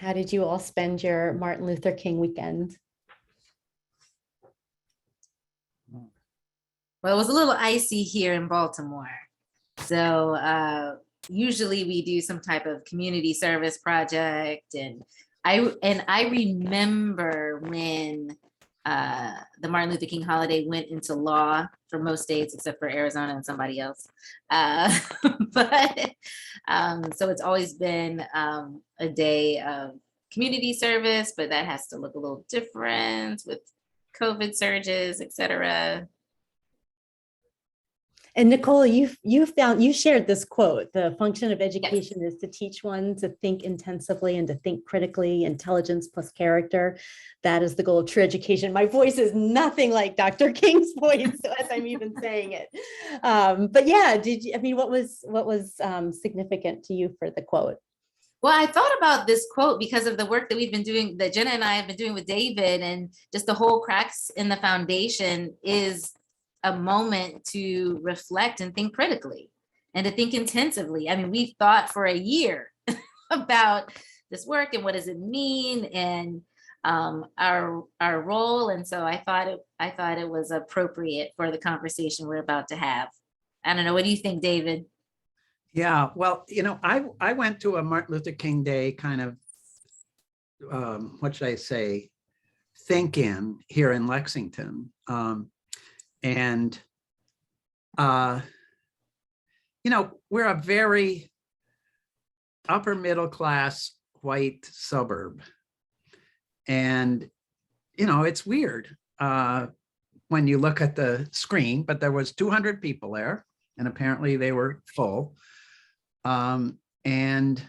How did you all spend your Martin Luther King weekend? Well, it was a little icy here in Baltimore. So usually we do some type of community service project. And I remember when the Martin Luther King holiday went into law for most states except for Arizona and somebody else. But so it's always been a day of community service, but that has to look a little different with COVID surges, et cetera. And Nicole, you shared this quote: the function of education is to teach one to think intensively and to think critically, intelligence plus character. That is the goal of true education. My voice is nothing like Dr. King's voice as I'm even saying it. But yeah, what was significant to you for the quote? Well, I thought about this quote because of the work that we've been doing, that Jenna and I have been doing with David, and just the whole cracks in the foundation is a moment to reflect and think critically and to think intensively. I mean, we've thought for a year about this work and what does it mean and our role. And so I thought it was appropriate for the conversation we're about to have. I don't know. What do you think, David? Yeah, well, I went to a Martin Luther King Day kind of, what should I say, think-in here in Lexington. And, we're a very upper middle class white suburb. And, it's weird when you look at the screen, but there was 200 people there and apparently they were full. And the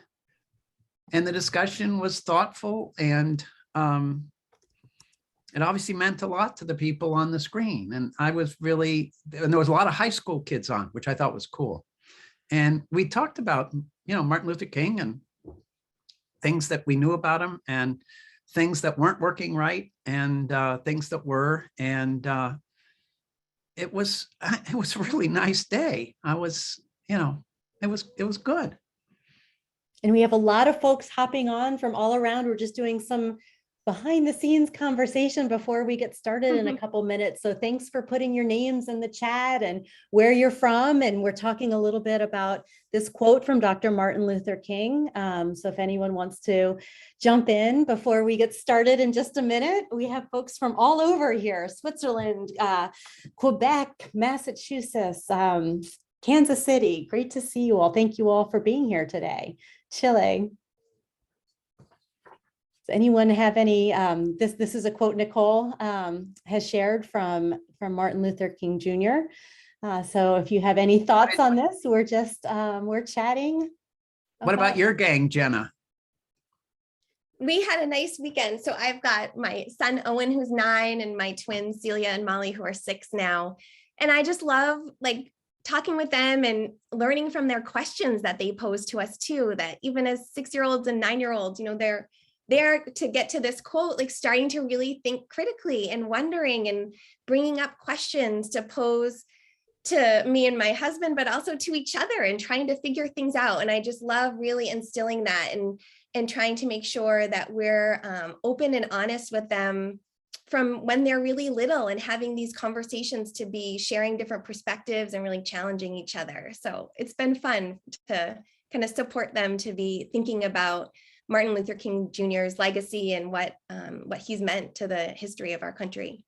discussion was thoughtful and, it obviously meant a lot to the people on the screen. And and there was a lot of high school kids on, which I thought was cool. And we talked about, Martin Luther King and things that we knew about him and things that weren't working right and things that were. And it was a really nice day. It was good. And we have a lot of folks hopping on from all around. We're just doing some behind the scenes conversation before we get started in a couple minutes. So thanks for putting your names in the chat and where you're from. And we're talking a little bit about this quote from Dr. Martin Luther King. So if anyone wants to jump in before we get started in just a minute, we have folks from all over here: Switzerland, Quebec, Massachusetts, Kansas City. Great to see you all. Thank you all for being here today. Chile. Does anyone have any, this is a quote Nicole has shared from Martin Luther King Jr. So if you have any thoughts on this, we're chatting. What about your gang, Jenna? We had a nice weekend. So I've got my son, Owen, who's 9, and my twins, Celia and Molly, who are 6 now. And I just love talking with them and learning from their questions that they pose to us too, that even as 6-year-olds and 9-year-olds, they're there to get to this quote, starting to really think critically and wondering and bringing up questions to pose to me and my husband, but also to each other, and trying to figure things out. And I just love really instilling that and trying to make sure that we're open and honest with them from when they're really little, and having these conversations to be sharing different perspectives and really challenging each other. So it's been fun to kind of support them to be thinking about Martin Luther King Jr.'s legacy and what he's meant to the history of our country.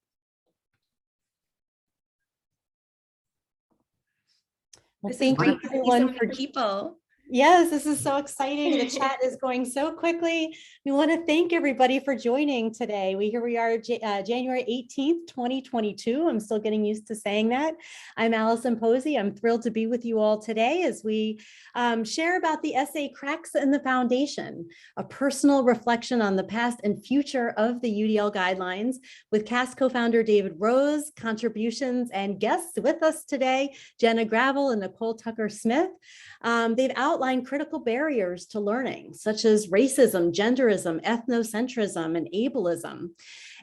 Well, thank you everyone for people. Yes, this is so exciting. The chat is going so quickly. We want to thank everybody for joining today. Here we are, January 18th, 2022. I'm still getting used to saying that. I'm Allison Posey. I'm thrilled to be with you all today as we share about the essay Cracks in the Foundation, a personal reflection on the past and future of the UDL Guidelines, with CAST co-founder David Rose, contributions and guests with us today, Jenna Gravel and Nicole Tucker-Smith. They've outline critical barriers to learning, such as racism, genderism, ethnocentrism, and ableism.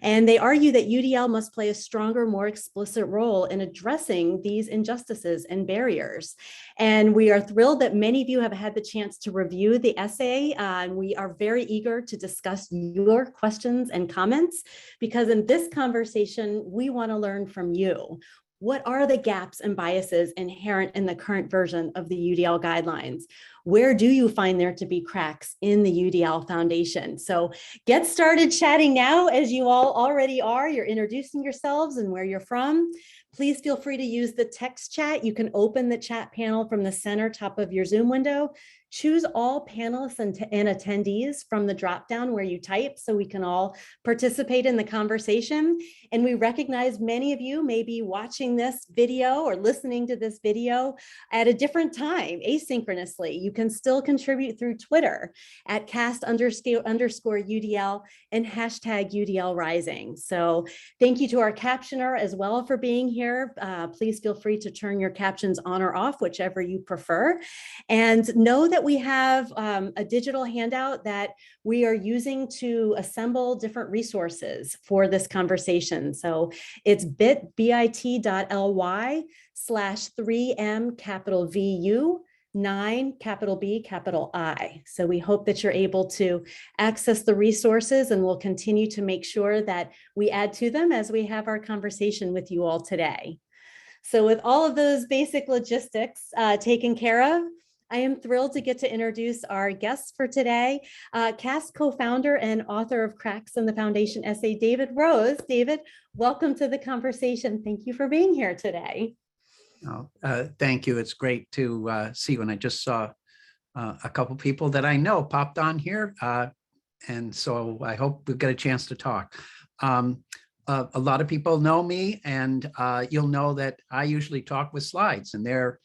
And they argue that UDL must play a stronger, more explicit role in addressing these injustices and barriers. And we are thrilled that many of you have had the chance to review the essay. And we are very eager to discuss your questions and comments, because in this conversation, we want to learn from you. What are the gaps and biases inherent in the current version of the UDL guidelines? Where do you find there to be cracks in the UDL Foundation? So get started chatting now, as you all already are. You're introducing yourselves and where you're from. Please feel free to use the text chat. You can open the chat panel from the center top of your Zoom window. Choose all panelists and attendees from the drop-down where you type, so we can all participate in the conversation. And we recognize many of you may be watching this video or listening to this video at a different time, asynchronously. You can still contribute through Twitter at @cast_UDL and #UDL Rising. So thank you to our captioner as well for being here. Please feel free to turn your captions on or off, whichever you prefer. And know that we have a digital handout that we are using to assemble different resources for this conversation. So it's bit.ly/3M VU 9 B I. So we hope that you're able to access the resources, and we'll continue to make sure that we add to them as we have our conversation with you all today. So with all of those basic logistics taken care of, I am thrilled to get to introduce our guests for today, CAST co-founder and author of Cracks in the Foundation essay, David Rose. David, welcome to the conversation. Thank you for being here today. Thank you. It's great to see when I just saw a couple people that I know popped on here. And so I hope we'll get a chance to talk. A lot of people know me, and you'll know that I usually talk with slides, and they're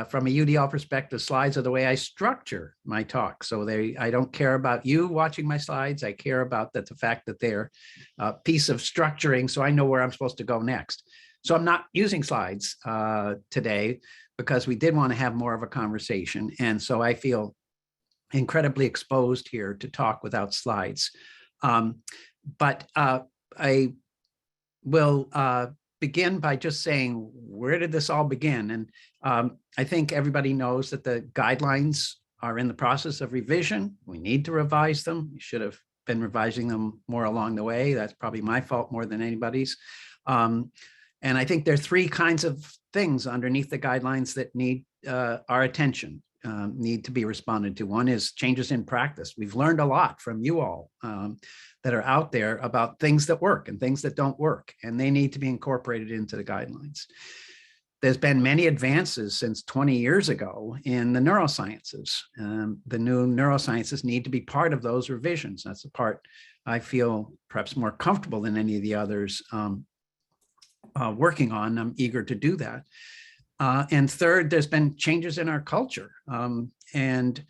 from a UDL perspective, slides are the way I structure my talk. So I don't care about you watching my slides. I care about the fact that they're a piece of structuring, so I know where I'm supposed to go next. So I'm not using slides today, because we did want to have more of a conversation. And so I feel incredibly exposed here to talk without slides. But I will begin by just saying, where did this all begin? And I think everybody knows that the guidelines are in the process of revision. We need to revise them. We should have been revising them more along the way. That's probably my fault more than anybody's. And I think there are three kinds of things underneath the guidelines that need our attention, need to be responded to. One is changes in practice. We've learned a lot from you all that are out there about things that work and things that don't work, and they need to be incorporated into the guidelines. There's been many advances since 20 years ago in the neurosciences. The new neurosciences need to be part of those revisions. That's the part I feel perhaps more comfortable than any of the others working on. I'm eager to do that. And third, there's been changes in our culture, and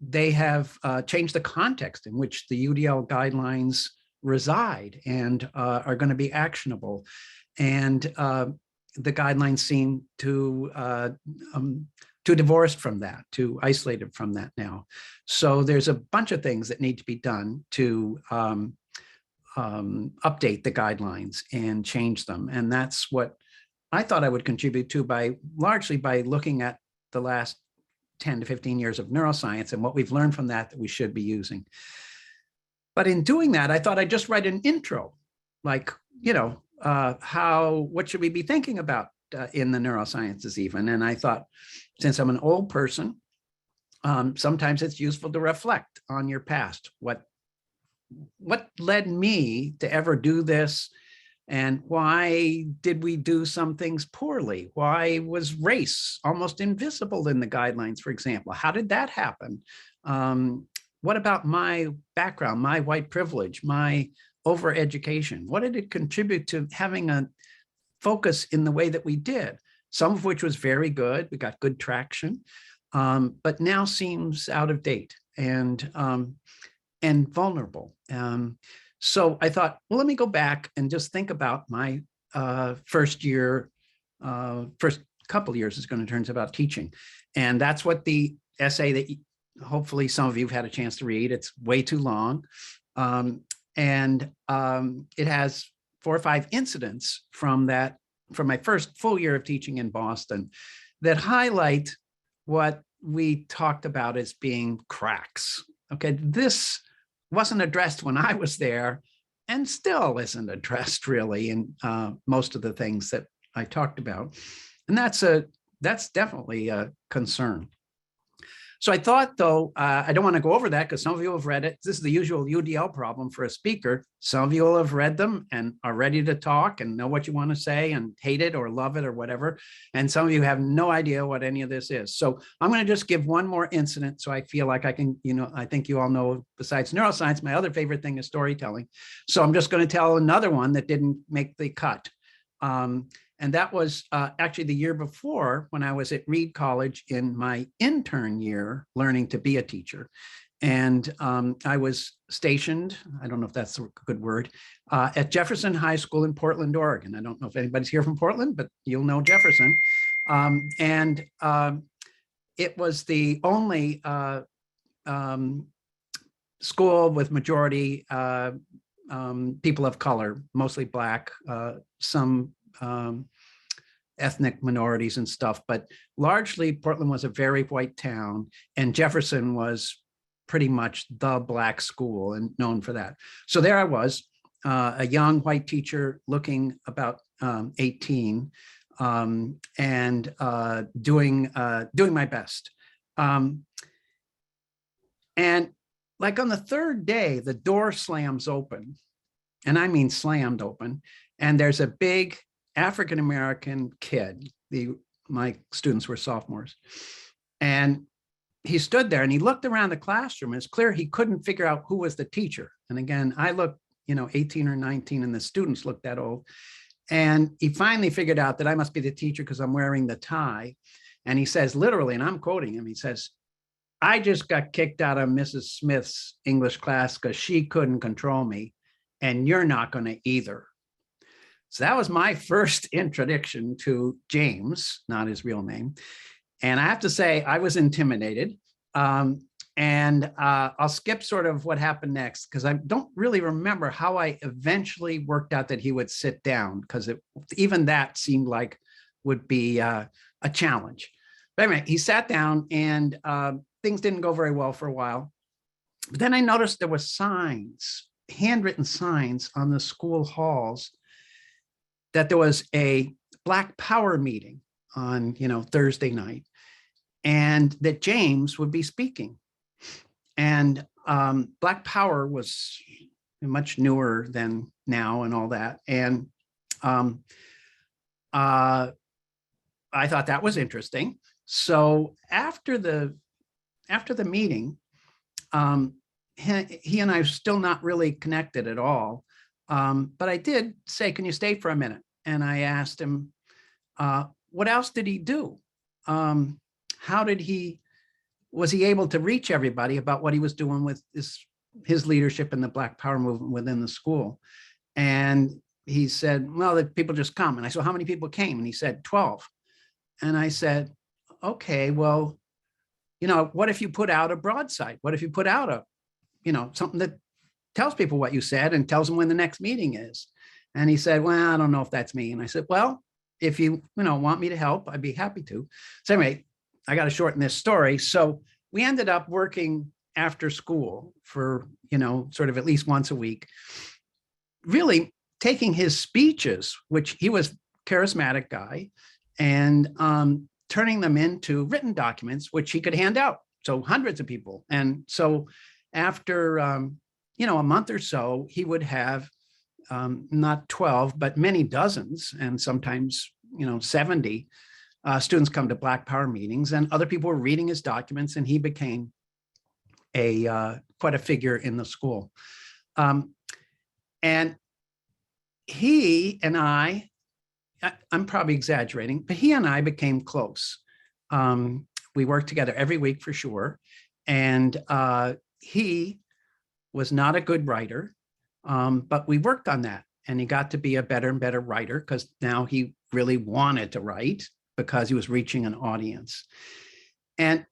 they have changed the context in which the UDL guidelines reside and are going to be actionable. And the guidelines seem too divorced from that, too isolated from that now. So there's a bunch of things that need to be done to update the guidelines and change them. And that's what I thought I would contribute to largely by looking at the last 10 to 15 years of neuroscience and what we've learned from that we should be using. But in doing that, I thought I'd just write an intro, like, what should we be thinking about in the neurosciences even? And I thought, since I'm an old person, sometimes it's useful to reflect on your past. What led me to ever do this? And why did we do some things poorly? Why was race almost invisible in the guidelines, for example? How did that happen? What about my background, my white privilege, my overeducation? What did it contribute to having a focus in the way that we did? Some of which was very good. We got good traction, but now seems out of date and vulnerable. So I thought, well, let me go back and just think about my first couple years is going to turn about teaching. And that's what the essay that hopefully some of you have had a chance to read. It's way too long. It has 4 or 5 incidents from my first full year of teaching in Boston that highlight what we talked about as being cracks. Okay, this wasn't addressed when I was there and still isn't addressed really in most of the things that I talked about. And that's definitely a concern. So I thought, though, I don't want to go over that because some of you have read it. This is the usual UDL problem for a speaker. Some of you will have read them and are ready to talk and know what you want to say and hate it or love it or whatever. And some of you have no idea what any of this is. So I'm going to just give one more incident so I feel like I can, I think you all know, besides neuroscience, my other favorite thing is storytelling. So I'm just going to tell another one that didn't make the cut. And that was actually the year before when I was at Reed College in my intern year, learning to be a teacher. And I was stationed, I don't know if that's a good word, at Jefferson High School in Portland, Oregon. I don't know if anybody's here from Portland, but you'll know Jefferson. It was the only school with majority people of color, mostly Black, some ethnic minorities and stuff, but largely Portland was a very white town and Jefferson was pretty much the Black school and known for that. So there I was, a young white teacher looking about 18 and doing my best. And like on the third day, the door slams open, and I mean slammed open, and there's a big African-American kid. My students were sophomores. And he stood there and he looked around the classroom. It's clear he couldn't figure out who was the teacher. And again, I looked, 18 or 19 and the students looked that old. And he finally figured out that I must be the teacher because I'm wearing the tie. And he says, literally, and I'm quoting him, he says, "I just got kicked out of Mrs. Smith's English class because she couldn't control me, and you're not going to either." So that was my first introduction to James, not his real name. And I have to say, I was intimidated. I'll skip sort of what happened next because I don't really remember how I eventually worked out that he would sit down, because even that seemed like would be a challenge. But anyway, he sat down and things didn't go very well for a while. But then I noticed there were signs, handwritten signs on the school halls that there was a Black Power meeting on, Thursday night, and that James would be speaking. And Black Power was much newer than now and all that. And I thought that was interesting. So after the meeting, he and I are still not really connected at all. But I did say, "Can you stay for a minute?" And I asked him, what else did he do? Was he able to reach everybody about what he was doing with his leadership in the Black Power movement within the school? And he said, "Well, the people just come." And I said, "How many people came?" And he said, 12. And I said, "Okay, well, what if you put out a broadside? What if you put out something that tells people what you said and tells them when the next meeting is?" And he said, "Well, I don't know if that's me." And I said, "Well, if you want me to help, I'd be happy to." So anyway, I got to shorten this story. So we ended up working after school for, sort of at least once a week, really taking his speeches, which he was a charismatic guy, and turning them into written documents, which he could hand out. So hundreds of people. And so after, a month or so, he would have not 12, but many dozens, and sometimes, 70 students come to Black Power meetings, and other people were reading his documents, and he became quite a figure in the school. And he and I'm probably exaggerating, but he and I became close. We worked together every week for sure. And he was not a good writer, but we worked on that. And he got to be a better and better writer because now he really wanted to write. because he was reaching an audience. And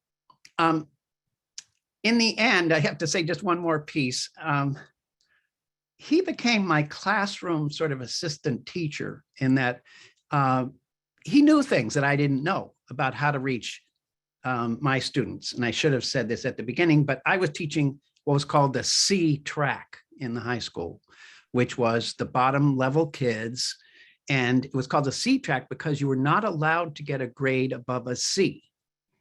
in the end, I have to say just one more piece. He became my classroom sort of assistant teacher in that he knew things that I didn't know about how to reach my students. And I should have said this at the beginning, but I was teaching what was called the C track in the high school, which was the bottom level kids. And it was called the C track because you were not allowed to get a grade above a C.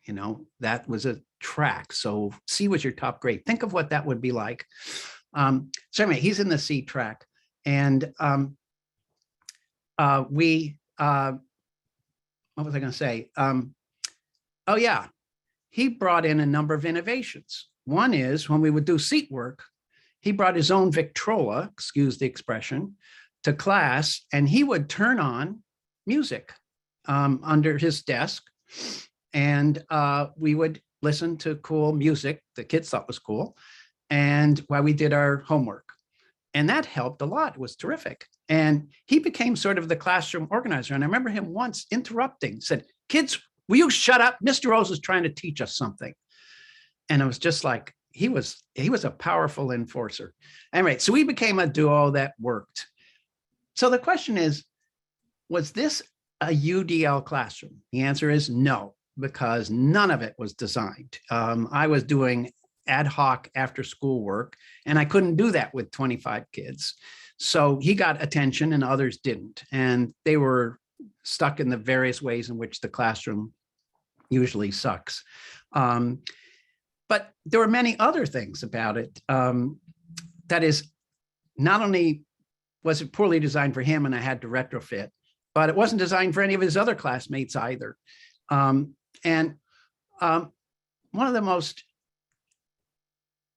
You know, that was a track. So C was your top grade. Think of what that would be like. So anyway, he's in the C track. And what was I going to say? Oh yeah, he brought in a number of innovations. One is when we would do seat work, he brought his own Victrola, excuse the expression, to class, and he would turn on music under his desk, and we would listen to cool music the kids thought was cool, and while we did our homework. And that helped a lot. It was terrific. And he became sort of the classroom organizer. And I remember him once interrupting, said, "Kids, will you shut up? Mr. Rose is trying to teach us something." And I was just like, he was a powerful enforcer. Anyway, so we became a duo that worked. So the question is, was this a UDL classroom? The answer is no, because none of it was designed. I was doing ad hoc after school work, and I couldn't do that with 25 kids. So he got attention and others didn't. And they were stuck in the various ways in which the classroom usually sucks. But there were many other things about it. That is, not only was it poorly designed for him and I had to retrofit, but it wasn't designed for any of his other classmates either. And one of the most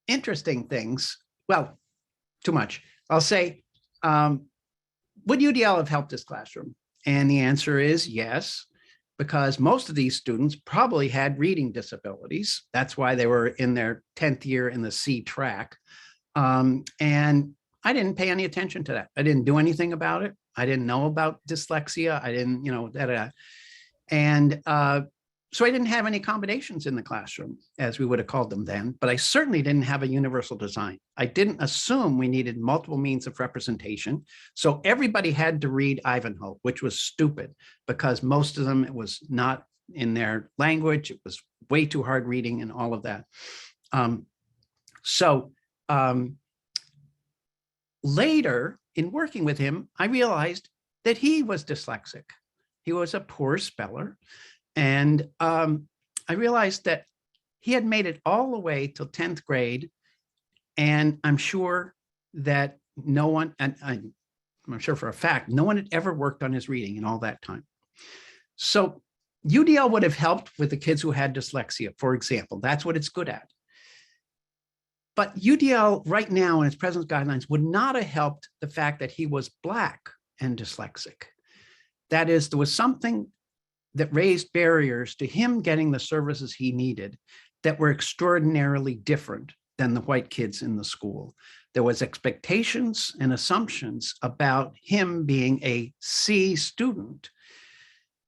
interesting things, well, too much, I'll say, would UDL have helped this classroom? And the answer is yes, because most of these students probably had reading disabilities. That's why they were in their 10th year in the C track. And I didn't pay any attention to that. I didn't do anything about it. I didn't know about dyslexia. I didn't, And so I didn't have any accommodations in the classroom, as we would have called them then, but I certainly didn't have a universal design. I didn't assume we needed multiple means of representation. So everybody had to read Ivanhoe, which was stupid because most of them, it was not in their language. It was way too hard reading and all of that. Later in working with him, I realized that he was dyslexic. He was a poor speller. And I realized that he had made it all the way till 10th grade. And I'm sure that no one, and I'm sure for a fact, no one had ever worked on his reading in all that time. So UDL would have helped with the kids who had dyslexia, for example. That's what it's good at. But UDL right now in its present guidelines would not have helped the fact that he was Black and dyslexic. That is, there was something that raised barriers to him getting the services he needed that were extraordinarily different than the white kids in the school. There was expectations and assumptions about him being a C student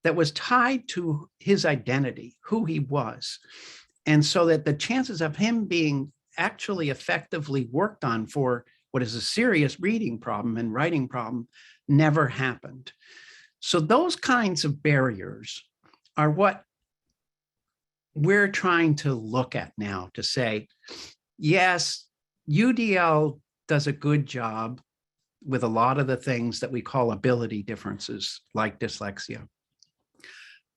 that was tied to his identity, who he was. And so that the chances of him being actually effectively worked on for what is a serious reading problem and writing problem never happened. So those kinds of barriers are what we're trying to look at now to say, yes, UDL does a good job with a lot of the things that we call ability differences, like dyslexia.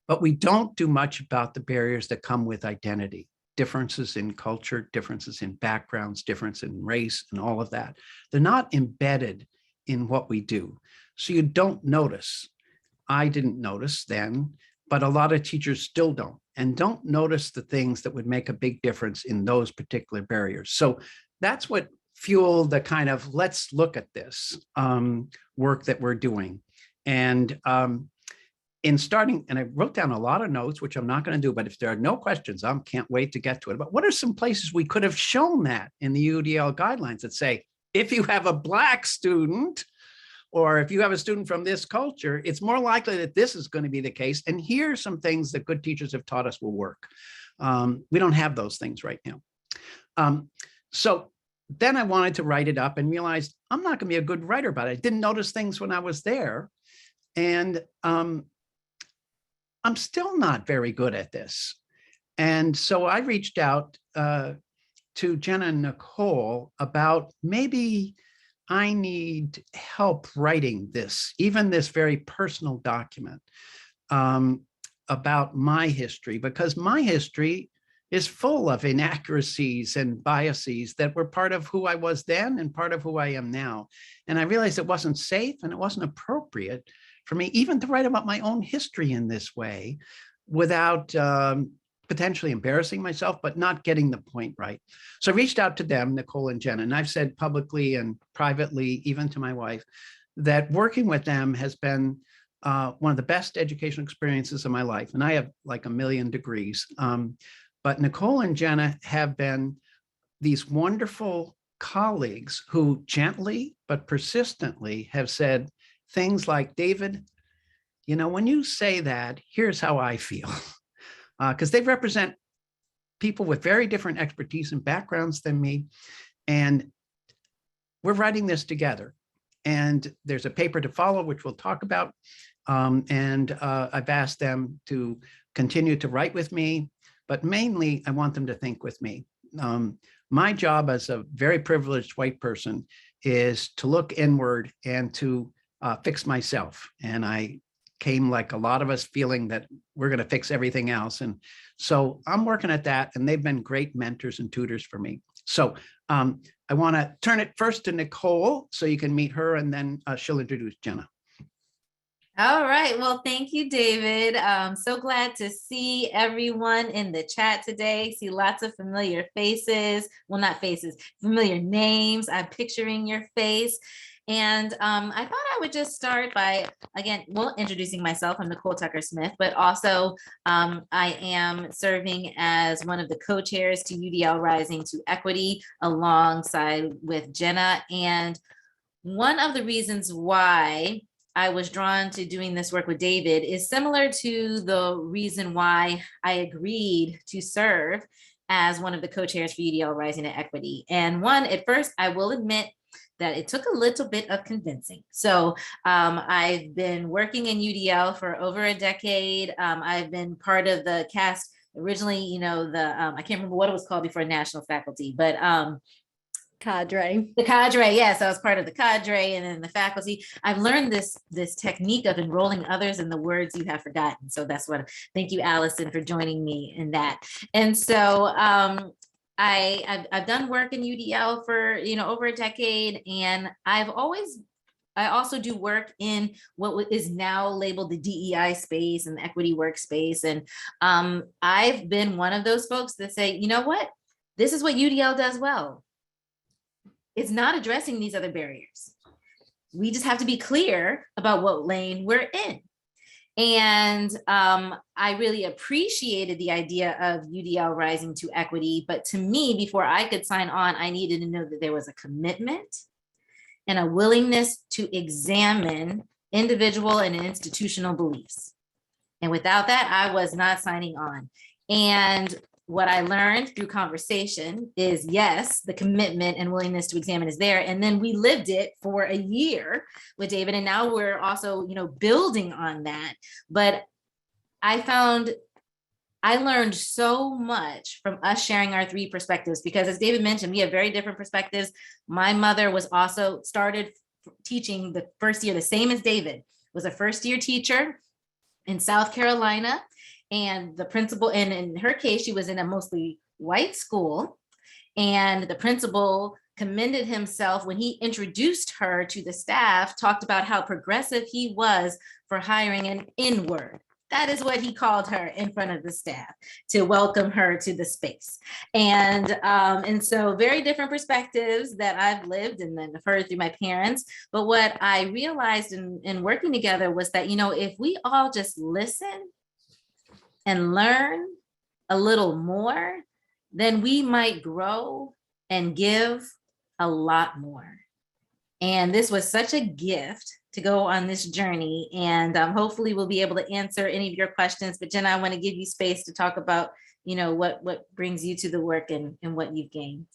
But we don't do much about the barriers that come with identity, differences in culture, differences in backgrounds, difference in race, and all of that. They're not embedded in what we do. So you don't notice. I didn't notice then, but a lot of teachers still don't, and don't notice the things that would make a big difference in those particular barriers. So that's what fueled the kind of let's look at this work that we're doing. And in starting, and I wrote down a lot of notes, which I'm not going to do, but if there are no questions, I can't wait to get to it. But what are some places we could have shown that in the UDL guidelines that say, if you have a Black student, Or if you have a student from this culture, it's more likely that this is going to be the case. And here are some things that good teachers have taught us will work. We don't have those things right now. So then I wanted to write it up and realized I'm not going to be a good writer about it. I didn't notice things when I was there. And I'm still not very good at this. And so I reached out to Jenna and Nicole about maybe I need help writing this, even this very personal document about my history, because my history is full of inaccuracies and biases that were part of who I was then and part of who I am now. And I realized it wasn't safe and it wasn't appropriate for me even to write about my own history in this way without potentially embarrassing myself, but not getting the point right. So I reached out to them, Nicole and Jenna, and I've said publicly and privately, even to my wife, that working with them has been one of the best educational experiences of my life. And I have like a million degrees. But Nicole and Jenna have been these wonderful colleagues who gently but persistently have said things like, David, you know, when you say that, here's how I feel. Because they represent people with very different expertise and backgrounds than me. And we're writing this together. And there's a paper to follow, which we'll talk about. And I've asked them to continue to write with me, but mainly I want them to think with me. My job as a very privileged white person is to look inward and to fix myself. And I came, like a lot of us, feeling that we're going to fix everything else. And so I'm working at that, and they've been great mentors and tutors for me. So I want to turn it first to Nicole so you can meet her, and then she'll introduce Jenna. All right. Well, thank you, David. So glad to see everyone in the chat today. See lots of familiar faces. Well, not faces, familiar names. I'm picturing your face. And I thought I would just start by, again, well, introducing myself. I'm Nicole Tucker-Smith, but also I am serving as one of the co-chairs to UDL Rising to Equity alongside with Jenna. And one of the reasons why I was drawn to doing this work with David is similar to the reason why I agreed to serve as one of the co-chairs for UDL Rising to Equity. And one, at first, I will admit that it took a little bit of convincing. So I've been working in UDL for over a decade. I've been part of the cast originally, you know, I can't remember what it was called before national faculty, but Cadre. the cadre, yes, I was part of the cadre and then the faculty. I've learned this technique of enrolling others in the words you have forgotten. So that's what, thank you, Allison, for joining me in that. And so I've done work in UDL for, you know, over a decade, and I also do work in what is now labeled the DEI space and the equity workspace. And I've been one of those folks that say, you know what, this is what UDL does well. It's not addressing these other barriers. We just have to be clear about what lane we're in. And I really appreciated the idea of UDL Rising to Equity, but to me, before I could sign on, I needed to know that there was a commitment and a willingness to examine individual and institutional beliefs. And without that, I was not signing on. And what I learned through conversation is, yes, the commitment and willingness to examine is there. And then we lived it for a year with David. And now we're also, you know, building on that. But I learned so much from us sharing our three perspectives, because as David mentioned, we have very different perspectives. My mother was also started teaching the first year, the same as David, was a first-year teacher in South Carolina. And the principal, and in her case, she was in a mostly white school, and the principal commended himself when he introduced her to the staff, talked about how progressive he was for hiring an N-word. That is what he called her in front of the staff to welcome her to the space. And so very different perspectives that I've lived and then heard through my parents. But what I realized in working together was that, you know, if we all just listen and learn a little more, then we might grow and give a lot more. And this was such a gift to go on this journey. And hopefully we'll be able to answer any of your questions. But Jenna, I want to give you space to talk about, what brings you to the work and what you've gained.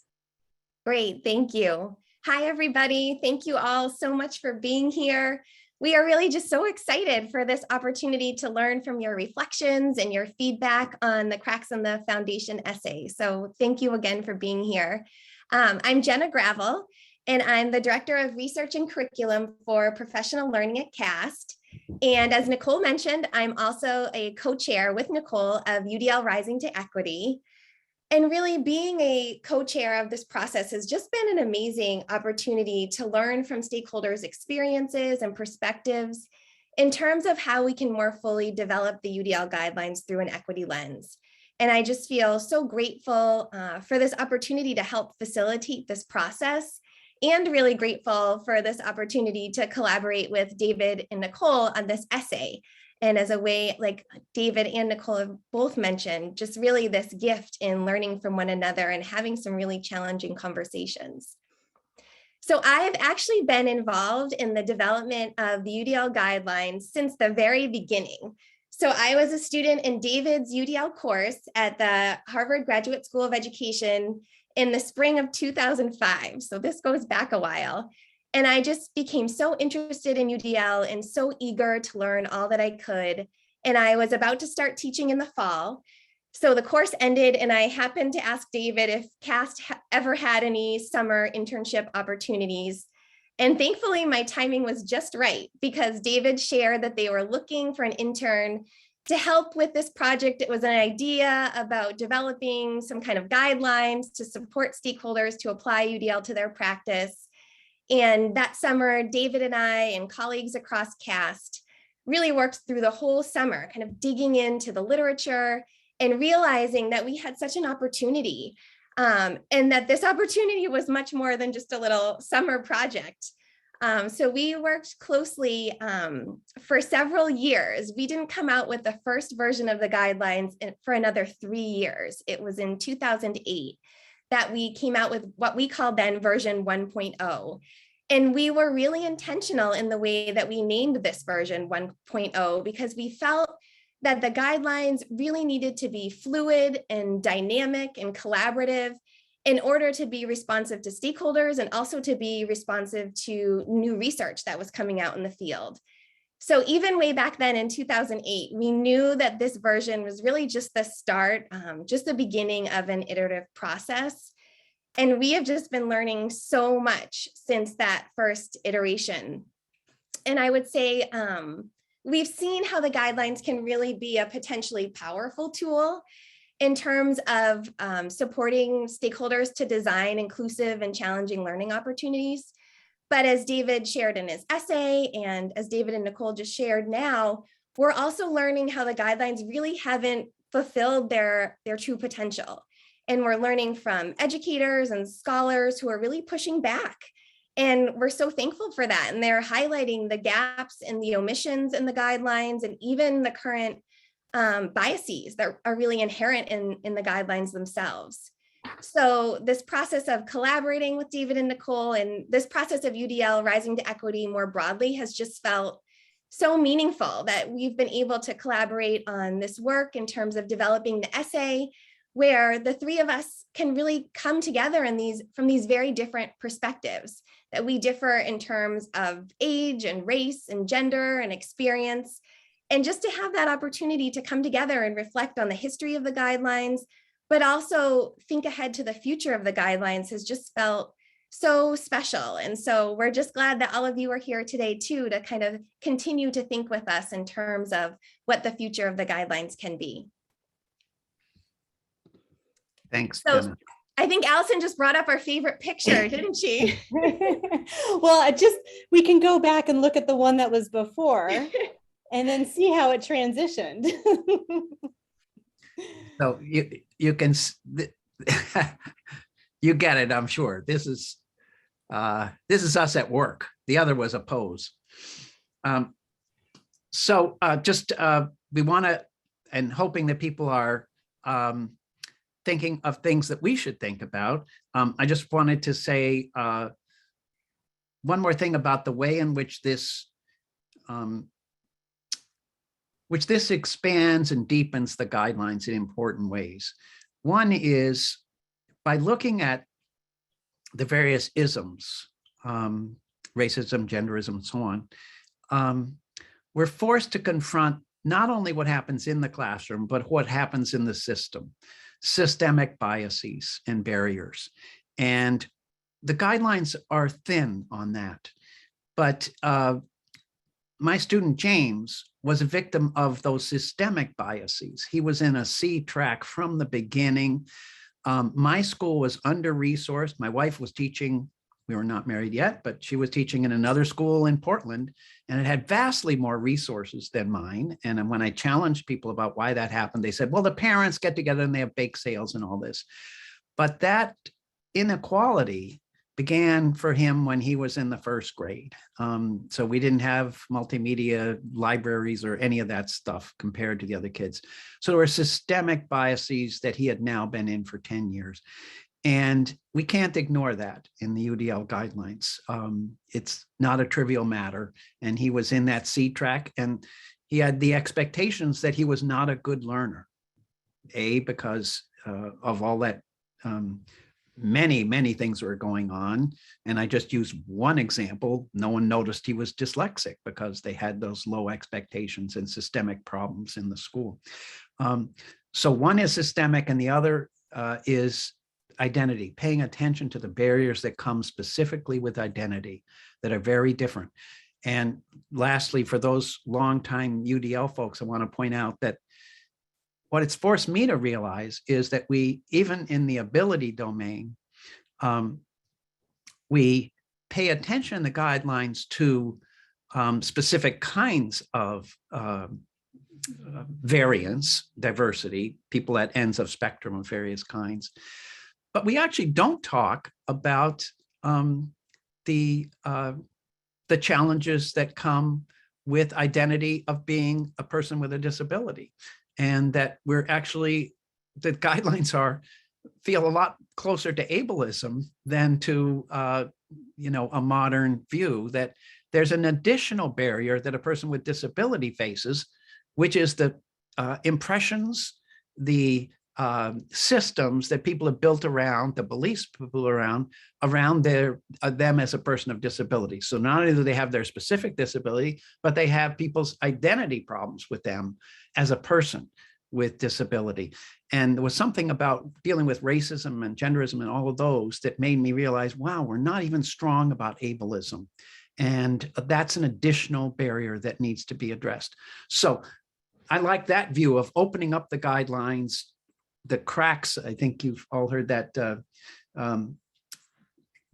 Great, thank you. Hi, everybody. Thank you all so much for being here. We are really just so excited for this opportunity to learn from your reflections and your feedback on the Cracks in the Foundation essay. So thank you again for being here. I'm Jenna Gravel, and I'm the Director of Research and Curriculum for Professional Learning at CAST. And as Nicole mentioned, I'm also a co-chair with Nicole of UDL Rising to Equity. And really being a co-chair of this process has just been an amazing opportunity to learn from stakeholders' experiences and perspectives in terms of how we can more fully develop the UDL guidelines through an equity lens. And I just feel so grateful for this opportunity to help facilitate this process, and really grateful for this opportunity to collaborate with David and Nicole on this essay. And as a way, like David and Nicole have both mentioned, just really this gift in learning from one another and having some really challenging conversations. So I've actually been involved in the development of the UDL guidelines since the very beginning. So I was a student in David's UDL course at the Harvard Graduate School of Education in the spring of 2005. So this goes back a while. And I just became so interested in UDL and so eager to learn all that I could. And I was about to start teaching in the fall. So the course ended, and I happened to ask David if CAST ever had any summer internship opportunities. And thankfully, my timing was just right, because David shared that they were looking for an intern to help with this project. It was an idea about developing some kind of guidelines to support stakeholders to apply UDL to their practice. And that summer, David and I and colleagues across CAST really worked through the whole summer, kind of digging into the literature and realizing that we had such an opportunity, and that this opportunity was much more than just a little summer project. So we worked closely for several years. We didn't come out with the first version of the guidelines for another 3 years. It was in 2008 that we came out with what we called then version 1.0. And we were really intentional in the way that we named this version 1.0, because we felt that the guidelines really needed to be fluid and dynamic and collaborative in order to be responsive to stakeholders and also to be responsive to new research that was coming out in the field. So even way back then in 2008, we knew that this version was really just the start, just the beginning of an iterative process. And we have just been learning so much since that first iteration. And I would say we've seen how the guidelines can really be a potentially powerful tool in terms of supporting stakeholders to design inclusive and challenging learning opportunities. But as David shared in his essay, and as David and Nicole just shared now, we're also learning how the guidelines really haven't fulfilled their true potential. And we're learning from educators and scholars who are really pushing back. And we're so thankful for that. And they're highlighting the gaps and the omissions in the guidelines, and even the current biases that are really inherent in the guidelines themselves. So this process of collaborating with David and Nicole, and this process of UDL Rising to Equity more broadly, has just felt so meaningful that we've been able to collaborate on this work in terms of developing the essay, where the three of us can really come together from these very different perspectives, that we differ in terms of age and race and gender and experience. And just to have that opportunity to come together and reflect on the history of the guidelines, but also think ahead to the future of the guidelines, has just felt so special. And so we're just glad that all of you are here today too, to kind of continue to think with us in terms of what the future of the guidelines can be. Thanks, So Jenna. I think Allison just brought up our favorite picture, didn't she? Well, we can go back and look at the one that was before and then see how it transitioned. So you can, you get it, I'm sure. This is us at work. The other was a pose. We want to, and hoping that people are thinking of things that we should think about. I just wanted to say one more thing about the way in which this expands and deepens the guidelines in important ways. One is by looking at the various isms, racism, genderism, and so on, we're forced to confront not only what happens in the classroom, but what happens in the system, systemic biases and barriers. And the guidelines are thin on that. But my student, James, was a victim of those systemic biases. He was in a C track from the beginning. My school was under-resourced. My wife was teaching, we were not married yet, but she was teaching in another school in Portland, and it had vastly more resources than mine. And when I challenged people about why that happened, they said, well, the parents get together and they have bake sales and all this. But that inequality began for him when he was in the first grade. So we didn't have multimedia libraries or any of that stuff compared to the other kids. So there were systemic biases that he had now been in for 10 years. And we can't ignore that in the UDL guidelines. It's not a trivial matter. And he was in that C track, and he had the expectations that he was not a good learner. Because of all that many things were going on. And I just use one example. No one noticed he was dyslexic because they had those low expectations and systemic problems in the school. So one is systemic, and the other is identity, paying attention to the barriers that come specifically with identity that are very different. And lastly, for those longtime UDL folks, I want to point out that what it's forced me to realize is that we, even in the ability domain, we pay attention in the guidelines to specific kinds of variance, diversity, people at ends of spectrum of various kinds. But we actually don't talk about the challenges that come with identity of being a person with a disability. And that we're actually, the guidelines feel a lot closer to ableism than to a modern view that there's an additional barrier that a person with disability faces, which is the impressions, the systems that people have built around, the beliefs people around them as a person of disability. So not only do they have their specific disability, but they have people's identity problems with them as a person with disability. And there was something about dealing with racism and genderism and all of those that made me realize, wow, we're not even strong about ableism. And that's an additional barrier that needs to be addressed. So I like that view of opening up the guidelines, the cracks. I think you've all heard that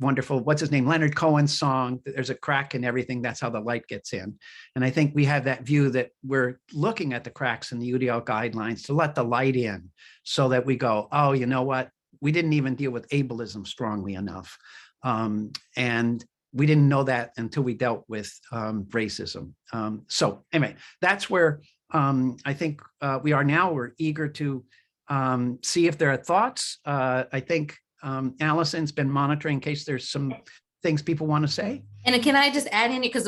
wonderful, what's his name, Leonard Cohen's song, there's a crack in everything, that's how the light gets in. And I think we have that view that we're looking at the cracks in the UDL guidelines to let the light in so that we go, oh, you know what, we didn't even deal with ableism strongly enough. And we didn't know that until we dealt with racism. So anyway, that's where I think we are now. We're eager to see if there are thoughts. I think Allison's been monitoring in case there's some things people want to say. And can I just add in, because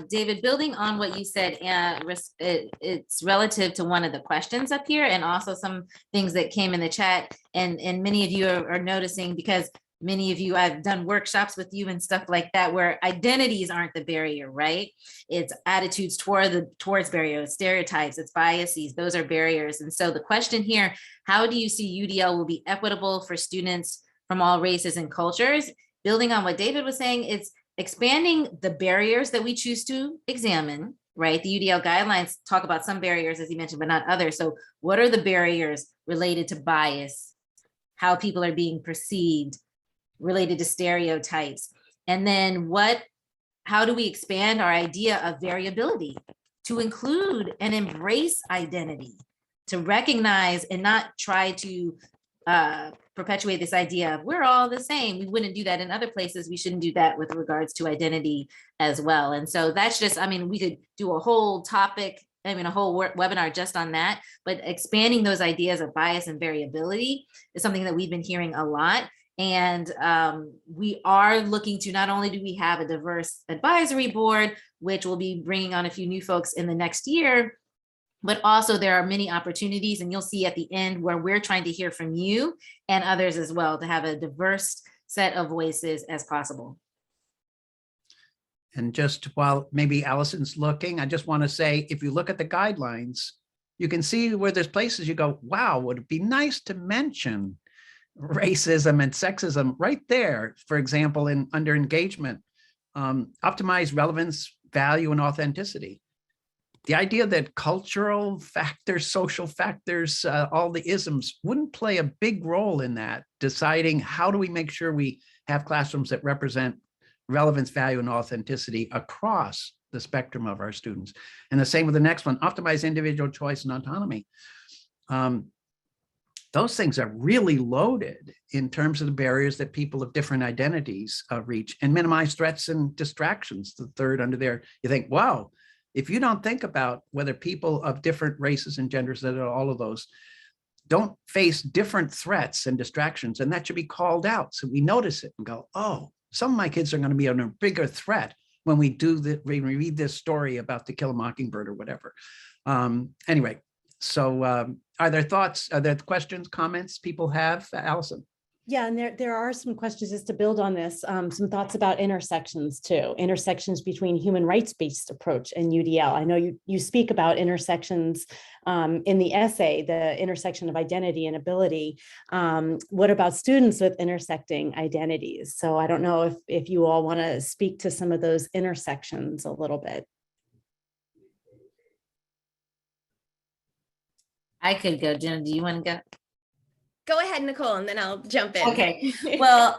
David, building on what you said, it's relative to one of the questions up here, and also some things that came in the chat, and many of you are noticing, because many of you, I've done workshops with you and stuff like that, where identities aren't the barrier, right? It's attitudes towards barriers, stereotypes, it's biases, those are barriers. And so the question here, how do you see UDL will be equitable for students from all races and cultures? Building on what David was saying, it's expanding the barriers that we choose to examine, right? The UDL guidelines talk about some barriers, as you mentioned, but not others. So what are the barriers related to bias, how people are being perceived, related to stereotypes? And then how do we expand our idea of variability to include and embrace identity, to recognize and not try to perpetuate this idea of we're all the same. We wouldn't do that in other places. We shouldn't do that with regards to identity as well. And so that's just, I mean, we could do a whole topic, a whole webinar just on that, but expanding those ideas of bias and variability is something that we've been hearing a lot. And we are looking to, not only do we have a diverse advisory board, which will be bringing on a few new folks in the next year, but also there are many opportunities, and you'll see at the end where we're trying to hear from you and others as well, to have a diverse set of voices as possible. And just while maybe Allison's looking, I just want to say, if you look at the guidelines, you can see where there's places you go, wow, would it be nice to mention racism and sexism right there. For example, under engagement, optimize relevance, value, and authenticity. The idea that cultural factors, social factors, all the isms wouldn't play a big role in that, deciding how do we make sure we have classrooms that represent relevance, value, and authenticity across the spectrum of our students. And the same with the next one, optimize individual choice and autonomy. Those things are really loaded in terms of the barriers that people of different identities reach, and minimize threats and distractions. The third under there, you think, wow, if you don't think about whether people of different races and genders, that are all of those, don't face different threats and distractions, and that should be called out. So we notice it and go, oh, some of my kids are going to be under a bigger threat when we read this story about To Kill a Mockingbird or whatever. Anyway, so are there thoughts, are there questions, comments people have, Allison? Yeah, and there are some questions just to build on this, some thoughts about intersections too, intersections between human rights-based approach and UDL. I know you speak about intersections in the essay, the intersection of identity and ability. What about students with intersecting identities? So I don't know if you all want to speak to some of those intersections a little bit. I could go. Jenna, do you want to go? Go ahead, Nicole, and then I'll jump in. Okay. Well,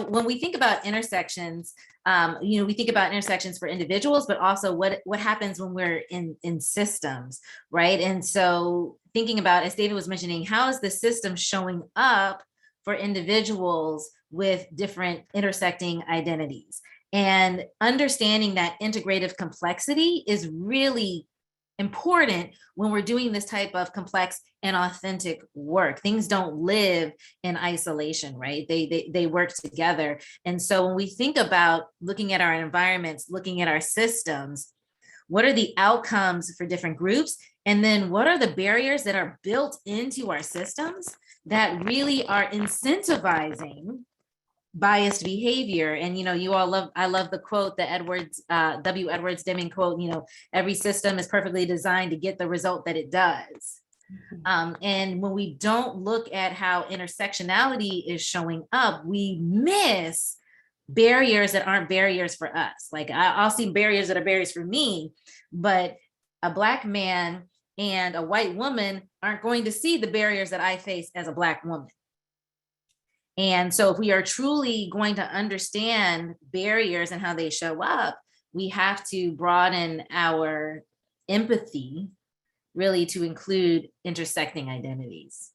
when we think about intersections, we think about intersections for individuals, but also what happens when we're in systems, right? And so thinking about, as David was mentioning, how is the system showing up for individuals with different intersecting identities? And understanding that integrative complexity is really important when we're doing this type of complex and authentic work. Things don't live in isolation, right? They work together. And so when we think about looking at our environments, looking at our systems, what are the outcomes for different groups? And then what are the barriers that are built into our systems that really are incentivizing biased behavior? And you all I love the quote, the W. Edwards Deming quote, every system is perfectly designed to get the result that it does. And when we don't look at how intersectionality is showing up, we miss barriers that aren't barriers for us. Like I'll see barriers that are barriers for me, but a Black man and a white woman aren't going to see the barriers that I face as a Black woman. And so if we are truly going to understand barriers and how they show up, we have to broaden our empathy really to include intersecting identities.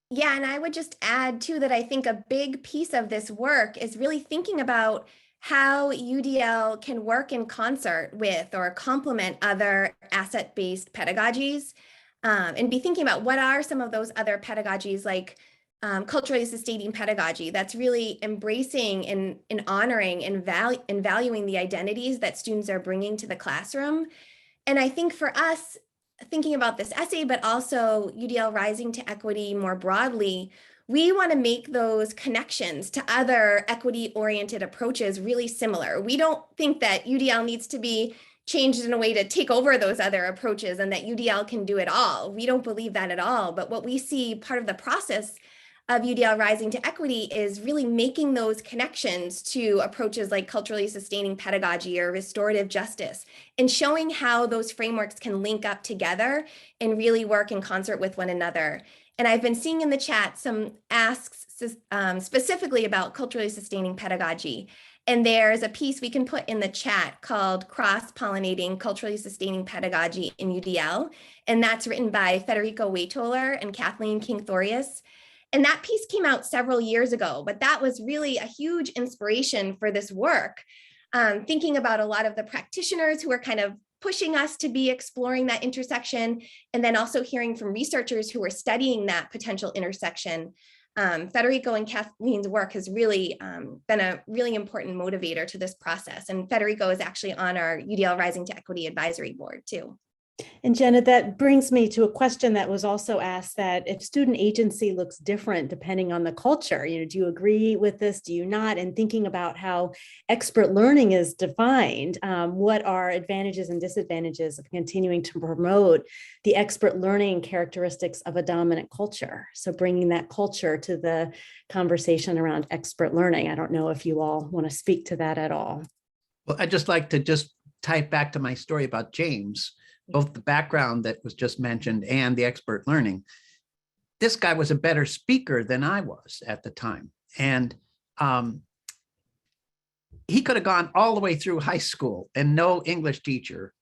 Yeah, and I would just add too that I think a big piece of this work is really thinking about how UDL can work in concert with or complement other asset-based pedagogies. And be thinking about what are some of those other pedagogies, like culturally sustaining pedagogy, that's really embracing and honoring and valuing the identities that students are bringing to the classroom. And I think for us, thinking about this essay, but also UDL Rising to Equity more broadly, we want to make those connections to other equity-oriented approaches really similar. We don't think that UDL needs to be changed in a way to take over those other approaches and that UDL can do it all. We don't believe that at all. But what we see part of the process of UDL Rising to Equity is really making those connections to approaches like culturally sustaining pedagogy or restorative justice, and showing how those frameworks can link up together and really work in concert with one another. And I've been seeing in the chat some asks specifically about culturally sustaining pedagogy. And there's a piece we can put in the chat called Cross-Pollinating Culturally Sustaining Pedagogy in UDL. And that's written by Federico Waitoler and Kathleen King-Thorius. And that piece came out several years ago, but that was really a huge inspiration for this work. Thinking about a lot of the practitioners who are kind of pushing us to be exploring that intersection, and then also hearing from researchers who are studying that potential intersection. Federico and Kathleen's work has really been a really important motivator to this process. And Federico is actually on our UDL Rising to Equity Advisory Board too. And Jenna, that brings me to a question that was also asked, that if student agency looks different depending on the culture, do you agree with this? Do you not? And thinking about how expert learning is defined, what are advantages and disadvantages of continuing to promote the expert learning characteristics of a dominant culture? So bringing that culture to the conversation around expert learning. I don't know if you all want to speak to that at all. Well, I'd just like to just tie it back to my story about James. Both the background that was just mentioned and the expert learning. This guy was a better speaker than I was at the time. And he could have gone all the way through high school and no English teacher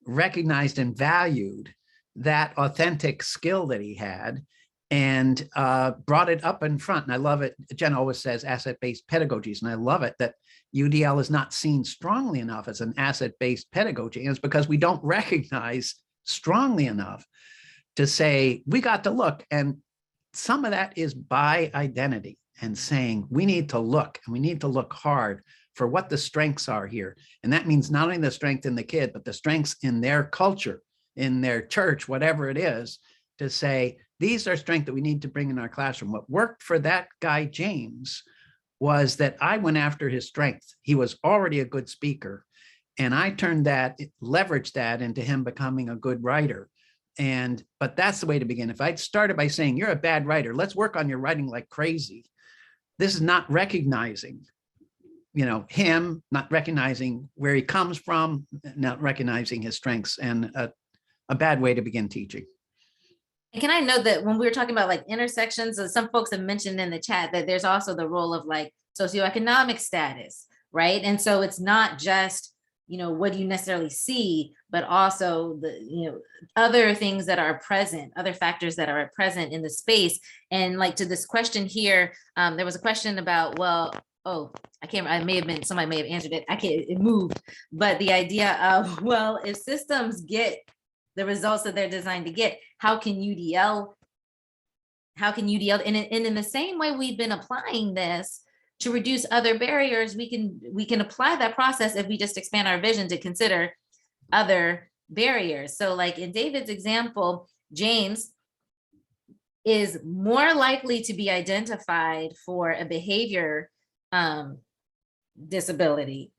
recognized and valued that authentic skill that he had and brought it up in front. And I love it. Jenna always says asset-based pedagogies. And I love it that UDL is not seen strongly enough as an asset-based pedagogy. And it's because we don't recognize strongly enough to say, we got to look. And some of that is by identity and saying, we need to look, and we need to look hard for what the strengths are here. And that means not only the strength in the kid, but the strengths in their culture, in their church, whatever it is, to say, these are strengths that we need to bring in our classroom. What worked for that guy, James, was that I went after his strength. He was already a good speaker. And I turned that, leveraged that into him becoming a good writer. But that's the way to begin. If I'd started by saying, you're a bad writer, let's work on your writing like crazy. This is not recognizing, him, not recognizing where he comes from, not recognizing his strengths, and a bad way to begin teaching. And can I note that when we were talking about like intersections, some folks have mentioned in the chat that there's also the role of like socioeconomic status, right? And so it's not just, what you necessarily see, but also the, other things that are present, other factors that are present in the space. And like to this question here, there was a question about, somebody may have answered it. It moved. But the idea of, if systems get the results that they're designed to get, how can UDL, and in the same way we've been applying this to reduce other barriers, we can apply that process if we just expand our vision to consider other barriers. So like in David's example, James is more likely to be identified for a behavior disability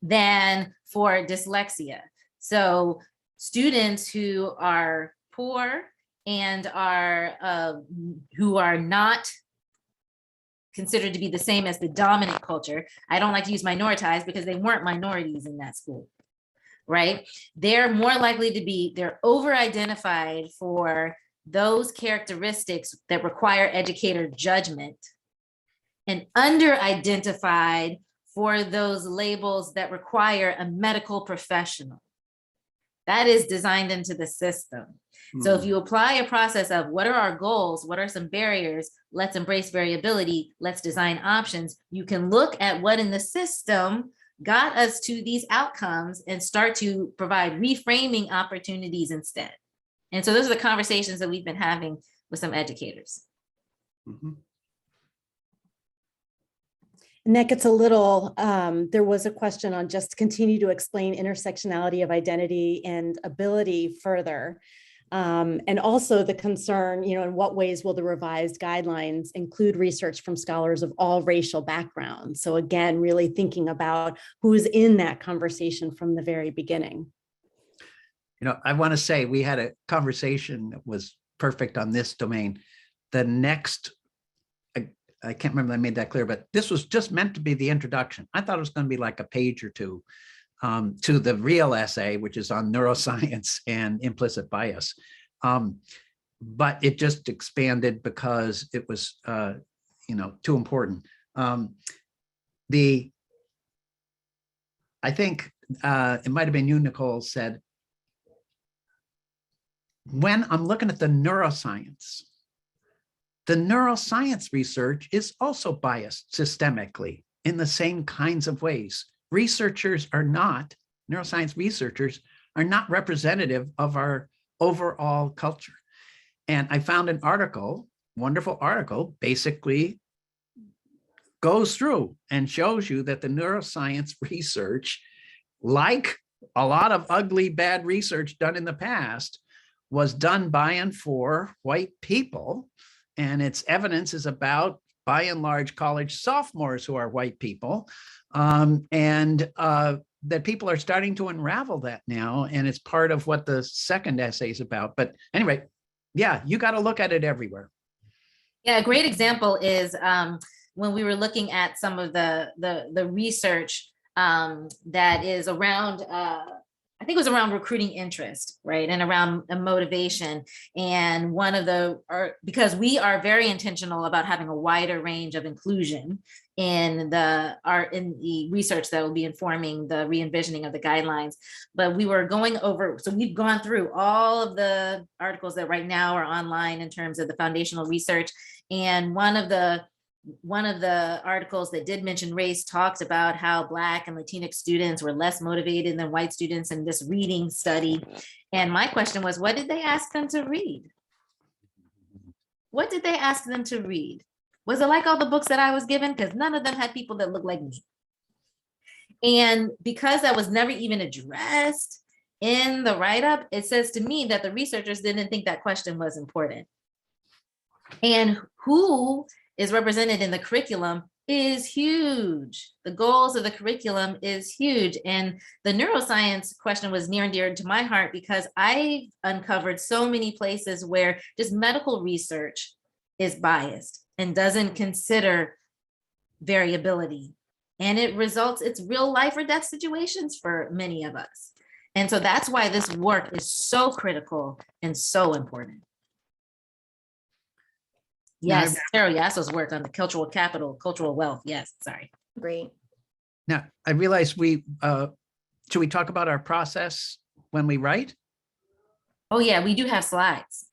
than for dyslexia. So students who are poor and who are not considered to be the same as the dominant culture. I don't like to use minoritized because they weren't minorities in that school, right? They're more likely to be, they're over-identified for those characteristics that require educator judgment and under-identified for those labels that require a medical professional. That is designed into the system. So if you apply a process of what are our goals, what are some barriers, let's embrace variability, let's design options, you can look at what in the system got us to these outcomes and start to provide reframing opportunities instead. And so those are the conversations that we've been having with some educators. Mm-hmm. And that gets a little, there was a question on just continue to explain intersectionality of identity and ability further. And also the concern, in what ways will the revised guidelines include research from scholars of all racial backgrounds? So again, really thinking about who's in that conversation from the very beginning. I want to say we had a conversation that was perfect on this domain. The next, I can't remember if I made that clear, but this was just meant to be the introduction. I thought it was going to be like a page or two to the real essay, which is on neuroscience and implicit bias. But it just expanded because it was, too important. I think it might have been you, Nicole, said, when I'm looking at the neuroscience research is also biased systemically in the same kinds of ways. Neuroscience researchers are not representative of our overall culture. And I found an article, wonderful article, basically goes through and shows you that the neuroscience research, like a lot of ugly, bad research done in the past, was done by and for white people. And its evidence is about, by and large, college sophomores who are white people. That people are starting to unravel that now. And it's part of what the second essay is about. But anyway, yeah, you got to look at it everywhere. Yeah, a great example is when we were looking at some of the research that is around, I think it was around recruiting interest, right? And around motivation. And one of because we are very intentional about having a wider range of inclusion in the research that will be informing the re-envisioning of the guidelines. But we were going over, so we've gone through all of the articles that right now are online in terms of the foundational research. And one of the articles that did mention race talks about how Black and Latinx students were less motivated than white students in this reading study. And my question was, what did they ask them to read? What did they ask them to read? Was it like all the books that I was given? Because none of them had people that looked like me. And because that was never even addressed in the write-up, it says to me that the researchers didn't think that question was important. And who is represented in the curriculum is huge. The goals of the curriculum is huge. And the neuroscience question was near and dear to my heart because I've uncovered so many places where just medical research is biased and doesn't consider variability. And it's real life or death situations for many of us. And so that's why this work is so critical and so important. Yes, Sarah Yasso's work on the cultural capital, cultural wealth. Yes, sorry. Great. Now, I realize should we talk about our process when we write? Oh yeah, we do have slides.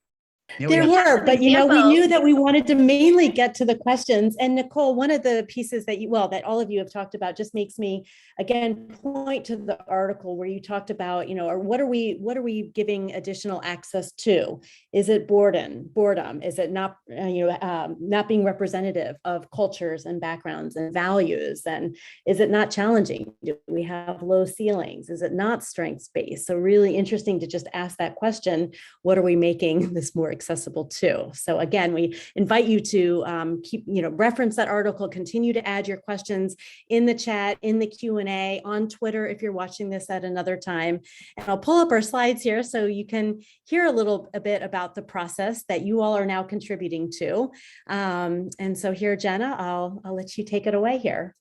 Yeah, There were, but we knew that we wanted to mainly get to the questions. And Nicole, one of the pieces that that all of you have talked about just makes me again point to the article where you talked about, or what are we giving additional access to? Is it boredom? Is it not, not being representative of cultures and backgrounds and values? And is it not challenging? Do we have low ceilings? Is it not strengths-based? So really interesting to just ask that question. What are we making this more accessible to? So again, we invite you to keep, reference that article, continue to add your questions in the chat, in the Q&A, on Twitter if you're watching this at another time. And I'll pull up our slides here so you can hear a bit about the process that you all are now contributing to. And so here, Jenna, I'll let you take it away here.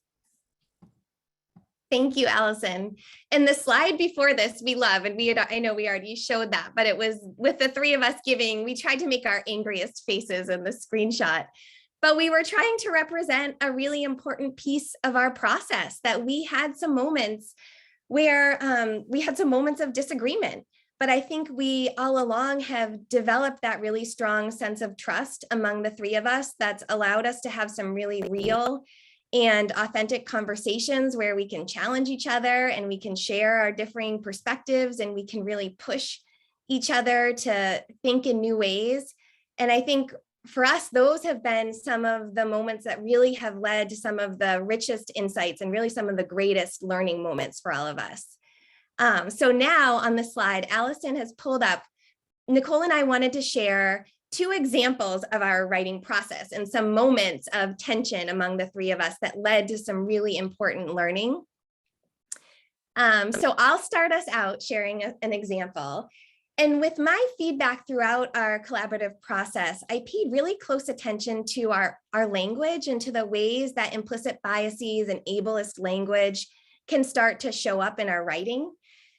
Thank you, Allison. And the slide before this, we love, and I know we already showed that, but it was with the three of us we tried to make our angriest faces in the screenshot, but we were trying to represent a really important piece of our process, that we had some moments where we had some moments of disagreement. But I think we all along have developed that really strong sense of trust among the three of us that's allowed us to have some really real and authentic conversations where we can challenge each other and we can share our differing perspectives and we can really push each other to think in new ways. And I think for us, those have been some of the moments that really have led to some of the richest insights and really some of the greatest learning moments for all of us. So now on the slide, Allison has pulled up, Nicole and I wanted to share 2 examples of our writing process and some moments of tension among the three of us that led to some really important learning. So I'll start us out sharing an example. And with my feedback throughout our collaborative process, I paid really close attention to our language and to the ways that implicit biases and ableist language can start to show up in our writing.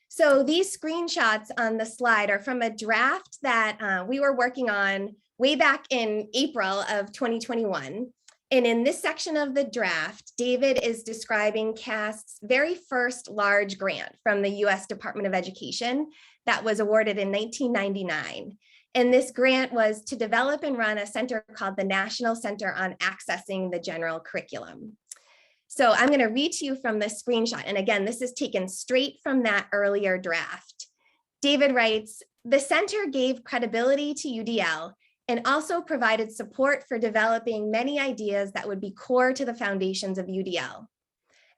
So these screenshots on the slide are from a draft that we were working on way back in April of 2021. And in this section of the draft, David is describing CAST's very first large grant from the US Department of Education that was awarded in 1999. And this grant was to develop and run a center called the National Center on Accessing the General Curriculum. So I'm going to read to you from this screenshot. And again, this is taken straight from that earlier draft. David writes, the center gave credibility to UDL and also provided support for developing many ideas that would be core to the foundations of UDL.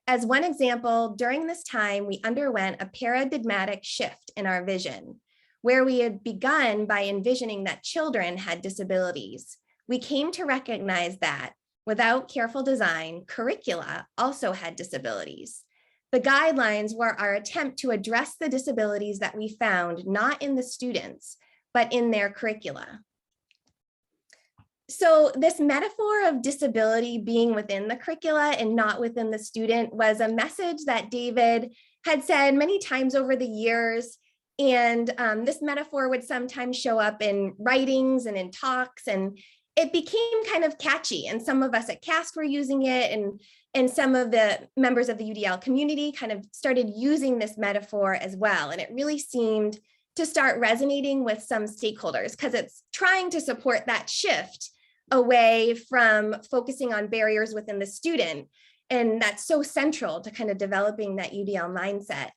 As one example, during this time, we underwent a paradigmatic shift in our vision, where we had begun by envisioning that children had disabilities. We came to recognize that without careful design, curricula also had disabilities. The guidelines were our attempt to address the disabilities that we found not in the students, but in their curricula. So this metaphor of disability being within the curricula and not within the student was a message that David had said many times over the years. And this metaphor would sometimes show up in writings and in talks, and it became kind of catchy. And some of us at CAST were using it, and some of the members of the UDL community kind of started using this metaphor as well. And it really seemed to start resonating with some stakeholders because it's trying to support that shift away from focusing on barriers within the student. And that's so central to kind of developing that UDL mindset.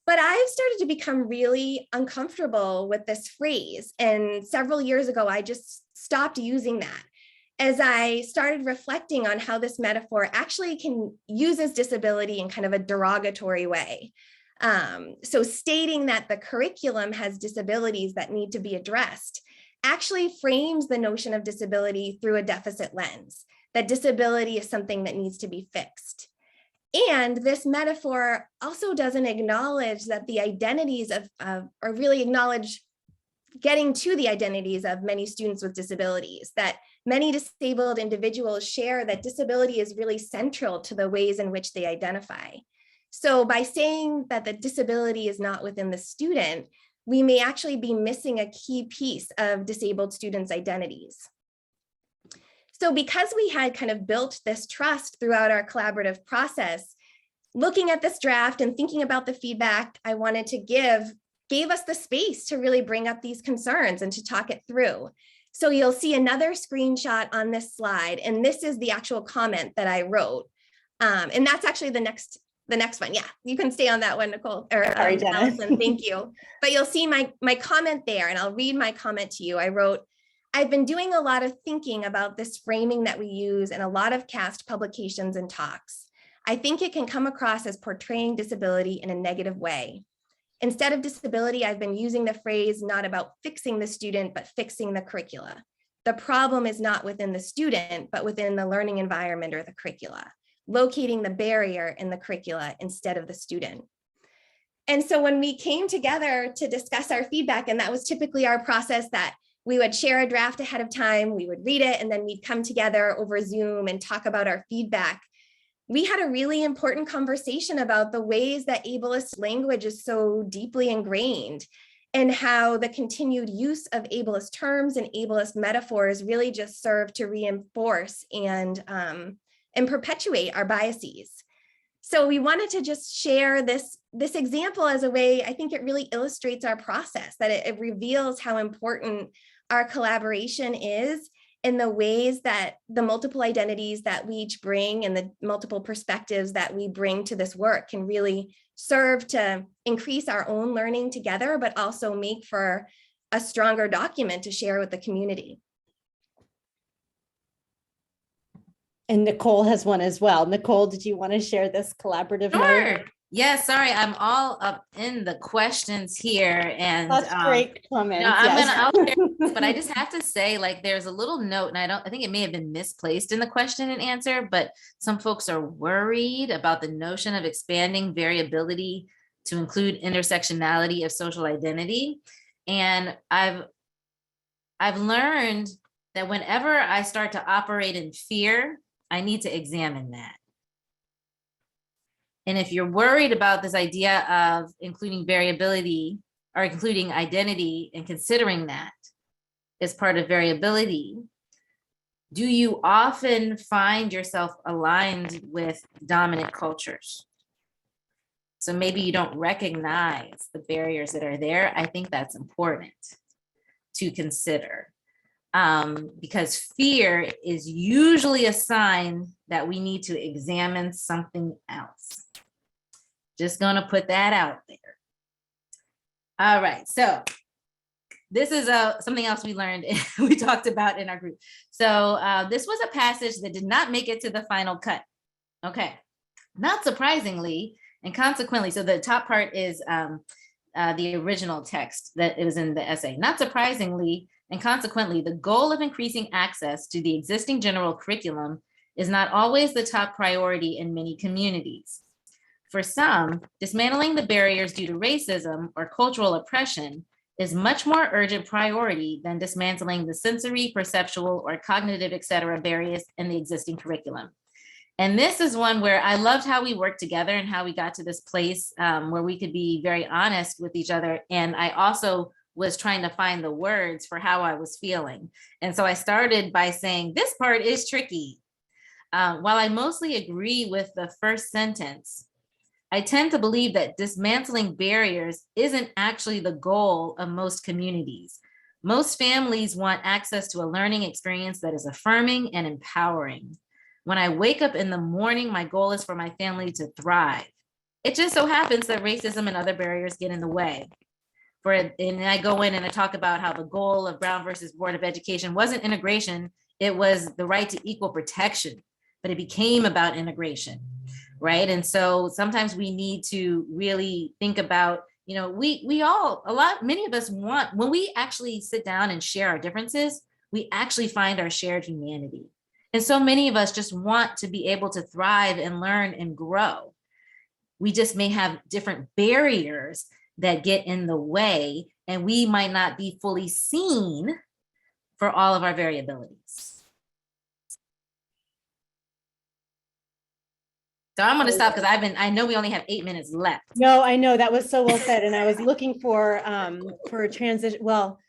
But I've started to become really uncomfortable with this phrase. And several years ago, I just stopped using that as I started reflecting on how this metaphor actually uses disability in kind of a derogatory way. So stating that the curriculum has disabilities that need to be addressed actually frames the notion of disability through a deficit lens, that disability is something that needs to be fixed. And this metaphor also doesn't acknowledge that the identities or really acknowledge getting to the identities of many students with disabilities, that many disabled individuals share that disability is really central to the ways in which they identify. So by saying that the disability is not within the student, we may actually be missing a key piece of disabled students' identities. So because we had kind of built this trust throughout our collaborative process, looking at this draft and thinking about the feedback I wanted to gave us the space to really bring up these concerns and to talk it through. So you'll see another screenshot on this slide, and this is the actual comment that I wrote. And that's actually the next one. Yeah, you can stay on that one, Nicole, or Sorry, Jenna. Allison, thank you. But you'll see my comment there, and I'll read my comment to you. I wrote, I've been doing a lot of thinking about this framing that we use in a lot of CAST publications and talks. I think it can come across as portraying disability in a negative way. Instead of disability, I've been using the phrase not about fixing the student, but fixing the curricula. The problem is not within the student, but within the learning environment or the curricula, locating the barrier in the curricula instead of the student. And so when we came together to discuss our feedback, and that was typically our process, that we would share a draft ahead of time, we would read it, and then we'd come together over Zoom and talk about our feedback. We had a really important conversation about the ways that ableist language is so deeply ingrained, and how the continued use of ableist terms and ableist metaphors really just serve to reinforce and perpetuate our biases. So we wanted to just share this example as a way, I think it really illustrates our process, that it reveals how important our collaboration is in the ways that the multiple identities that we each bring and the multiple perspectives that we bring to this work can really serve to increase our own learning together, but also make for a stronger document to share with the community. And Nicole has one as well. Nicole, did you want to share this collaborative Sure. note? Yeah, sorry, I'm all up in the questions here, and That's great comments. no, I'll share this, Yes. but I just have to say, like, there's a little note, and I think it may have been misplaced in the question and answer, but some folks are worried about the notion of expanding variability to include intersectionality of social identity. And I've learned that whenever I start to operate in fear, I need to examine that. And if you're worried about this idea of including variability or including identity and considering that as part of variability, do you often find yourself aligned with dominant cultures? So maybe you don't recognize the barriers that are there. I think that's important to consider. Because fear is usually a sign that we need to examine something else. Just gonna put that out there. All right, so this is something else we learned, we talked about in our group. So this was a passage that did not make it to the final cut. Okay, not surprisingly, and consequently, so the top part is the original text that it was in the essay. Not surprisingly, and consequently, the goal of increasing access to the existing general curriculum is not always the top priority in many communities. For some, dismantling the barriers due to racism or cultural oppression is much more urgent priority than dismantling the sensory, perceptual, or cognitive, et cetera, barriers in the existing curriculum. And this is one where I loved how we worked together and how we got to this place where we could be very honest with each other. And I also was trying to find the words for how I was feeling. And so I started by saying, this part is tricky. While I mostly agree with the first sentence, I tend to believe that dismantling barriers isn't actually the goal of most communities. Most families want access to a learning experience that is affirming and empowering. When I wake up in the morning, my goal is for my family to thrive. It just so happens that racism and other barriers get in the way. And I go in and I talk about how the goal of Brown versus Board of Education wasn't integration, it was the right to equal protection, but it became about integration. Right. And so sometimes we need to really think about, you know, many of us want, when we actually sit down and share our differences, we actually find our shared humanity. And so many of us just want to be able to thrive and learn and grow. We just may have different barriers that get in the way, and we might not be fully seen for all of our variabilities. So I'm going to stop because I know we only have 8 minutes left. No, I know that was so well said. And I was looking for a transition. Well,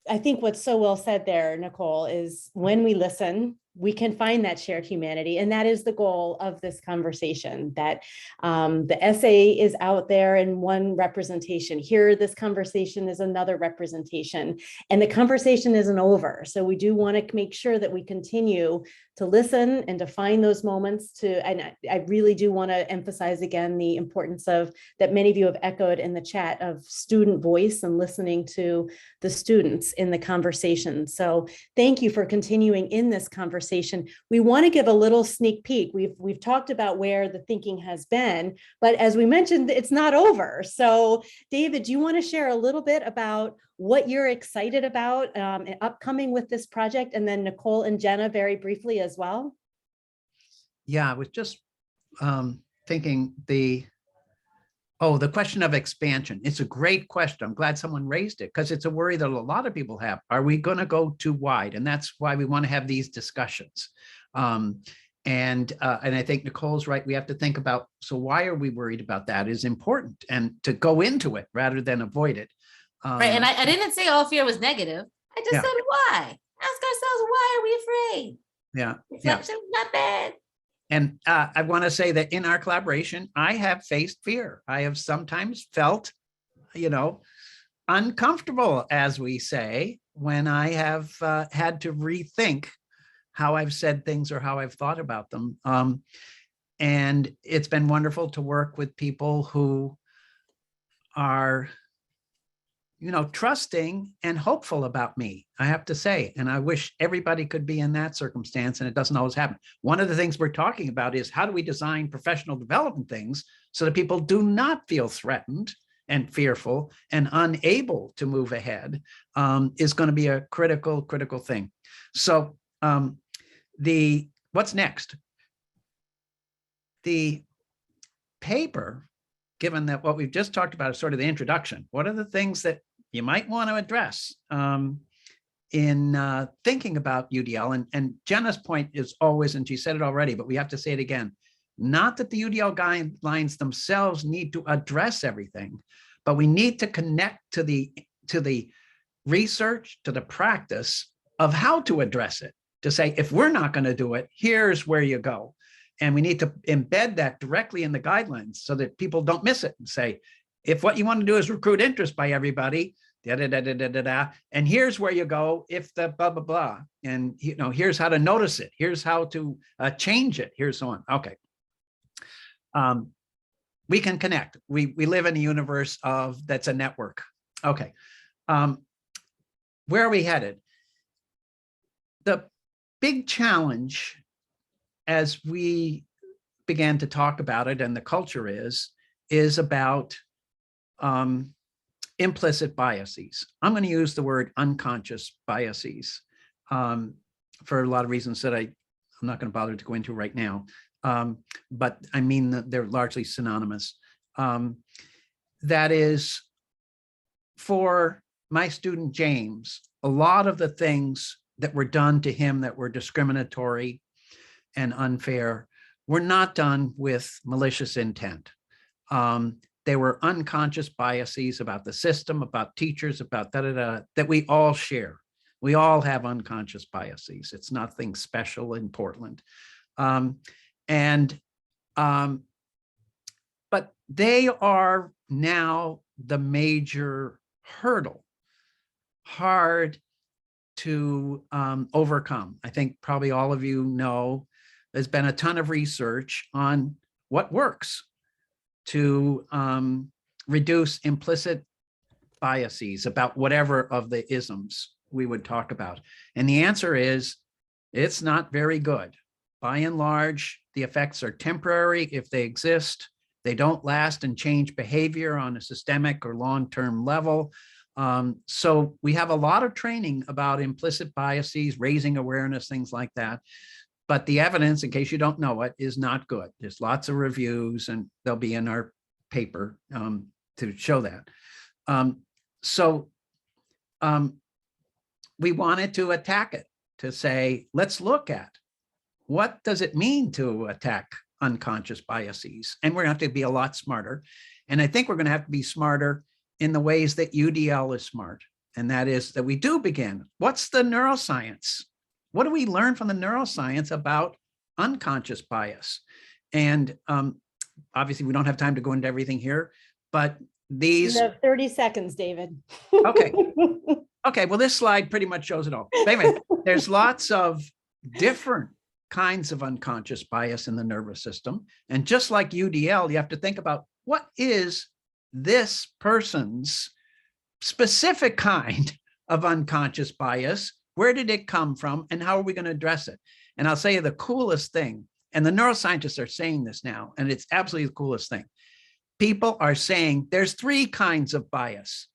I think what's so well said there, Nicole, is when we listen, we can find that shared humanity. And that is the goal of this conversation, that the essay is out there in one representation. Here, this conversation is another representation, and the conversation isn't over. So we do want to make sure that we continue to listen and to find those moments and I really do want to emphasize again the importance of that many of you have echoed in the chat of student voice and listening to the students in the conversation. So thank you for continuing in this conversation. We want to give a little sneak peek. We've talked about where the thinking has been, but as we mentioned, it's not over. So David, do you want to share a little bit about what you're excited about upcoming with this project? And then Nicole and Jenna very briefly as well. Yeah, I was just thinking the question of expansion. It's a great question. I'm glad someone raised it because it's a worry that a lot of people have. Are we going to go too wide? And that's why we want to have these discussions. And I think Nicole's right. We have to think about, so why are we worried about that is important, and to go into it rather than avoid it. Right. And I didn't say all fear was negative. I just said why. Ask ourselves, why are we afraid? Yeah. Reflection, not bad. And I want to say that in our collaboration, I have faced fear. I have sometimes felt, uncomfortable, as we say, when I have had to rethink how I've said things or how I've thought about them. And it's been wonderful to work with people who are trusting and hopeful about me, I have to say. And I wish everybody could be in that circumstance, and it doesn't always happen. One of the things we're talking about is how do we design professional development things so that people do not feel threatened and fearful and unable to move ahead, is going to be a critical thing. So what's next? The paper, given that what we've just talked about is sort of the introduction, what are the things that you might want to address in thinking about UDL? And Jenna's point is always, and she said it already, but we have to say it again, not that the UDL guidelines themselves need to address everything, but we need to connect to the research, to the practice of how to address it, to say, if we're not going to do it, here's where you go. And we need to embed that directly in the guidelines so that people don't miss it and say, if what you want to do is recruit interest by everybody, and here's where you go if the blah, blah, blah. And here's how to notice it. Here's how to change it. Here's so on. Okay. We can connect. We live in a universe that's a network. Okay. Where are we headed? The big challenge as we began to talk about it, and the culture is about implicit biases. I'm going to use the word unconscious biases for a lot of reasons that I'm not going to bother to go into right now. But I mean that they're largely synonymous. That is, for my student James, a lot of the things that were done to him that were discriminatory and unfair were not done with malicious intent. They were unconscious biases about the system, about teachers, about that we all share. We all have unconscious biases. It's nothing special in Portland. But they are now the major hurdle, hard to overcome. I think probably all of you know there's been a ton of research on what works to reduce implicit biases about whatever of the isms we would talk about. And the answer is, it's not very good. By and large, the effects are temporary if they exist. They don't last and change behavior on a systemic or long-term level. So we have a lot of training about implicit biases, raising awareness, things like that. But the evidence, in case you don't know it, is not good. There's lots of reviews, and they'll be in our paper to show that. We wanted to attack it, to say, let's look at what does it mean to attack unconscious biases? And we're gonna have to be a lot smarter. And I think we're gonna have to be smarter in the ways that UDL is smart. And that is that we do begin. What's the neuroscience? What do we learn from the neuroscience about unconscious bias? And obviously we don't have time to go into everything here, but these— You have 30 seconds, David. Okay. Okay, well, this slide pretty much shows it all. But anyway, there's lots of different kinds of unconscious bias in the nervous system. And just like UDL, you have to think about what is this person's specific kind of unconscious bias? Where did it come from? And how are we going to address it? And I'll say the coolest thing, and the neuroscientists are saying this now, and it's absolutely the coolest thing. People are saying there's 3 kinds of bias.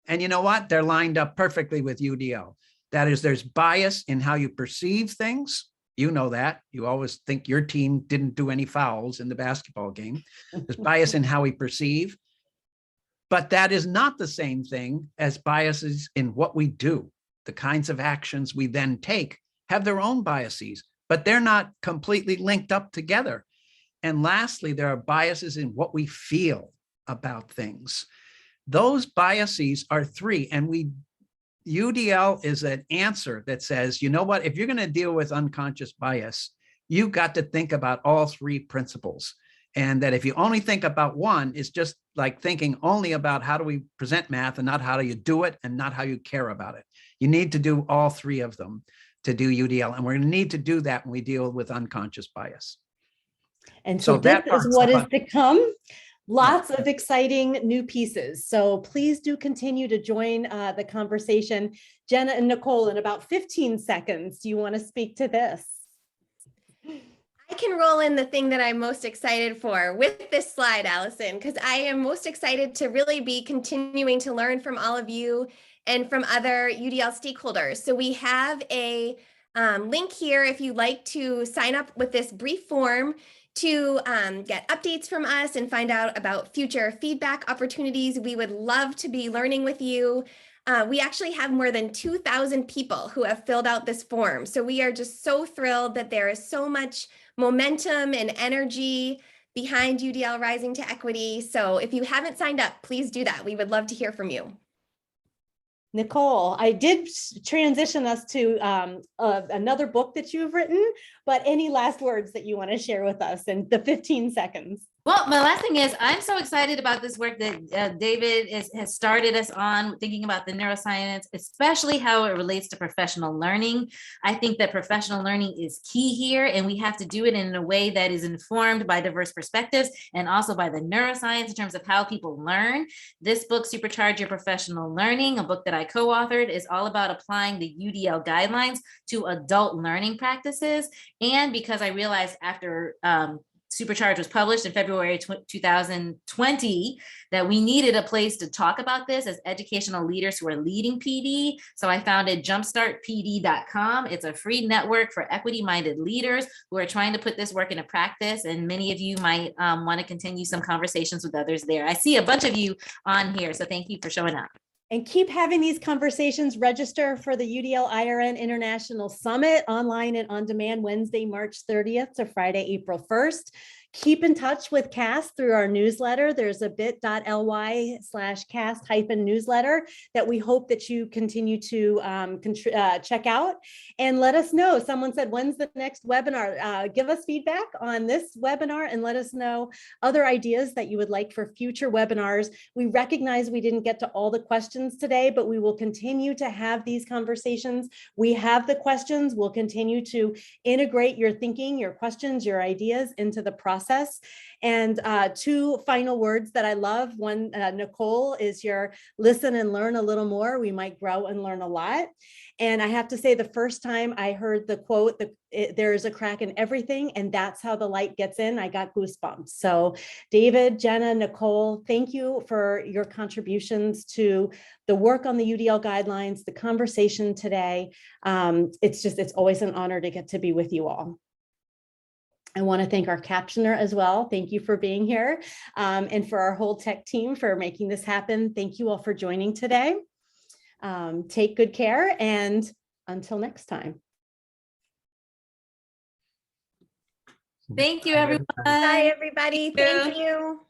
And you know what? They're lined up perfectly with UDL. That is, there's bias in how you perceive things. You know that. You always think your team didn't do any fouls in the basketball game. There's bias in how we perceive. But that is not the same thing as biases in what we do. The kinds of actions we then take have their own biases, but they're not completely linked up together. And lastly, there are biases in what we feel about things. Those biases are 3, and UDL is an answer that says, you know what, if you're going to deal with unconscious bias, you've got to think about all 3 principles. And that if you only think about one, it's just like thinking only about how do we present math and not how do you do it and not how you care about it. You need to do all 3 of them to do UDL. And we're going to need to do that when we deal with unconscious bias. And so this is what is to come. Lots Yeah. of exciting new pieces. So please do continue to join the conversation. Jenna and Nicole, in about 15 seconds, do you want to speak to this? I can roll in the thing that I'm most excited for with this slide, Allison, because I am most excited to really be continuing to learn from all of you and from other UDL stakeholders. So we have a link here if you'd like to sign up with this brief form to get updates from us and find out about future feedback opportunities. We would love to be learning with you. We actually have more than 2,000 people who have filled out this form. So we are just so thrilled that there is so much momentum and energy behind UDL Rising to Equity. So if you haven't signed up, please do that. We would love to hear from you. Nicole, I did transition us to another book that you've written, but any last words that you want to share with us in the 15 seconds? Well, my last thing is I'm so excited about this work that David has started us on, thinking about the neuroscience, especially how it relates to professional learning. I think that professional learning is key here, and we have to do it in a way that is informed by diverse perspectives and also by the neuroscience in terms of how people learn. This book, Supercharge Your Professional Learning, a book that I co-authored, is all about applying the UDL guidelines to adult learning practices. And because I realized after Supercharge was published in February 2020, that we needed a place to talk about this as educational leaders who are leading PD. So I founded jumpstartpd.com. It's a free network for equity-minded leaders who are trying to put this work into practice. And many of you might want to continue some conversations with others there. I see a bunch of you on here, so thank you for showing up. And keep having these conversations. Register for the UDL IRN International Summit online and on demand Wednesday, March 30th to Friday, April 1st. Keep in touch with CAST through our newsletter. There's a bit.ly/CAST-newsletter that we hope that you continue to check out, and let us know. Someone said, when's the next webinar? Give us feedback on this webinar and let us know other ideas that you would like for future webinars. We recognize we didn't get to all the questions today, but we will continue to have these conversations. We have the questions. We'll continue to integrate your thinking, your questions, your ideas into the process. And two final words that I love. One, Nicole, is your listen and learn a little more. We might grow and learn a lot. And I have to say, the first time I heard the quote, there is a crack in everything, and that's how the light gets in, I got goosebumps. So David, Jenna, Nicole, thank you for your contributions to the work on the UDL guidelines, the conversation today. It's always an honor to get to be with you all. I want to thank our captioner as well. Thank you for being here, and for our whole tech team for making this happen. Thank you all for joining today. Take good care, and until next time. Thank you, everyone. Bye, everybody. Thank you.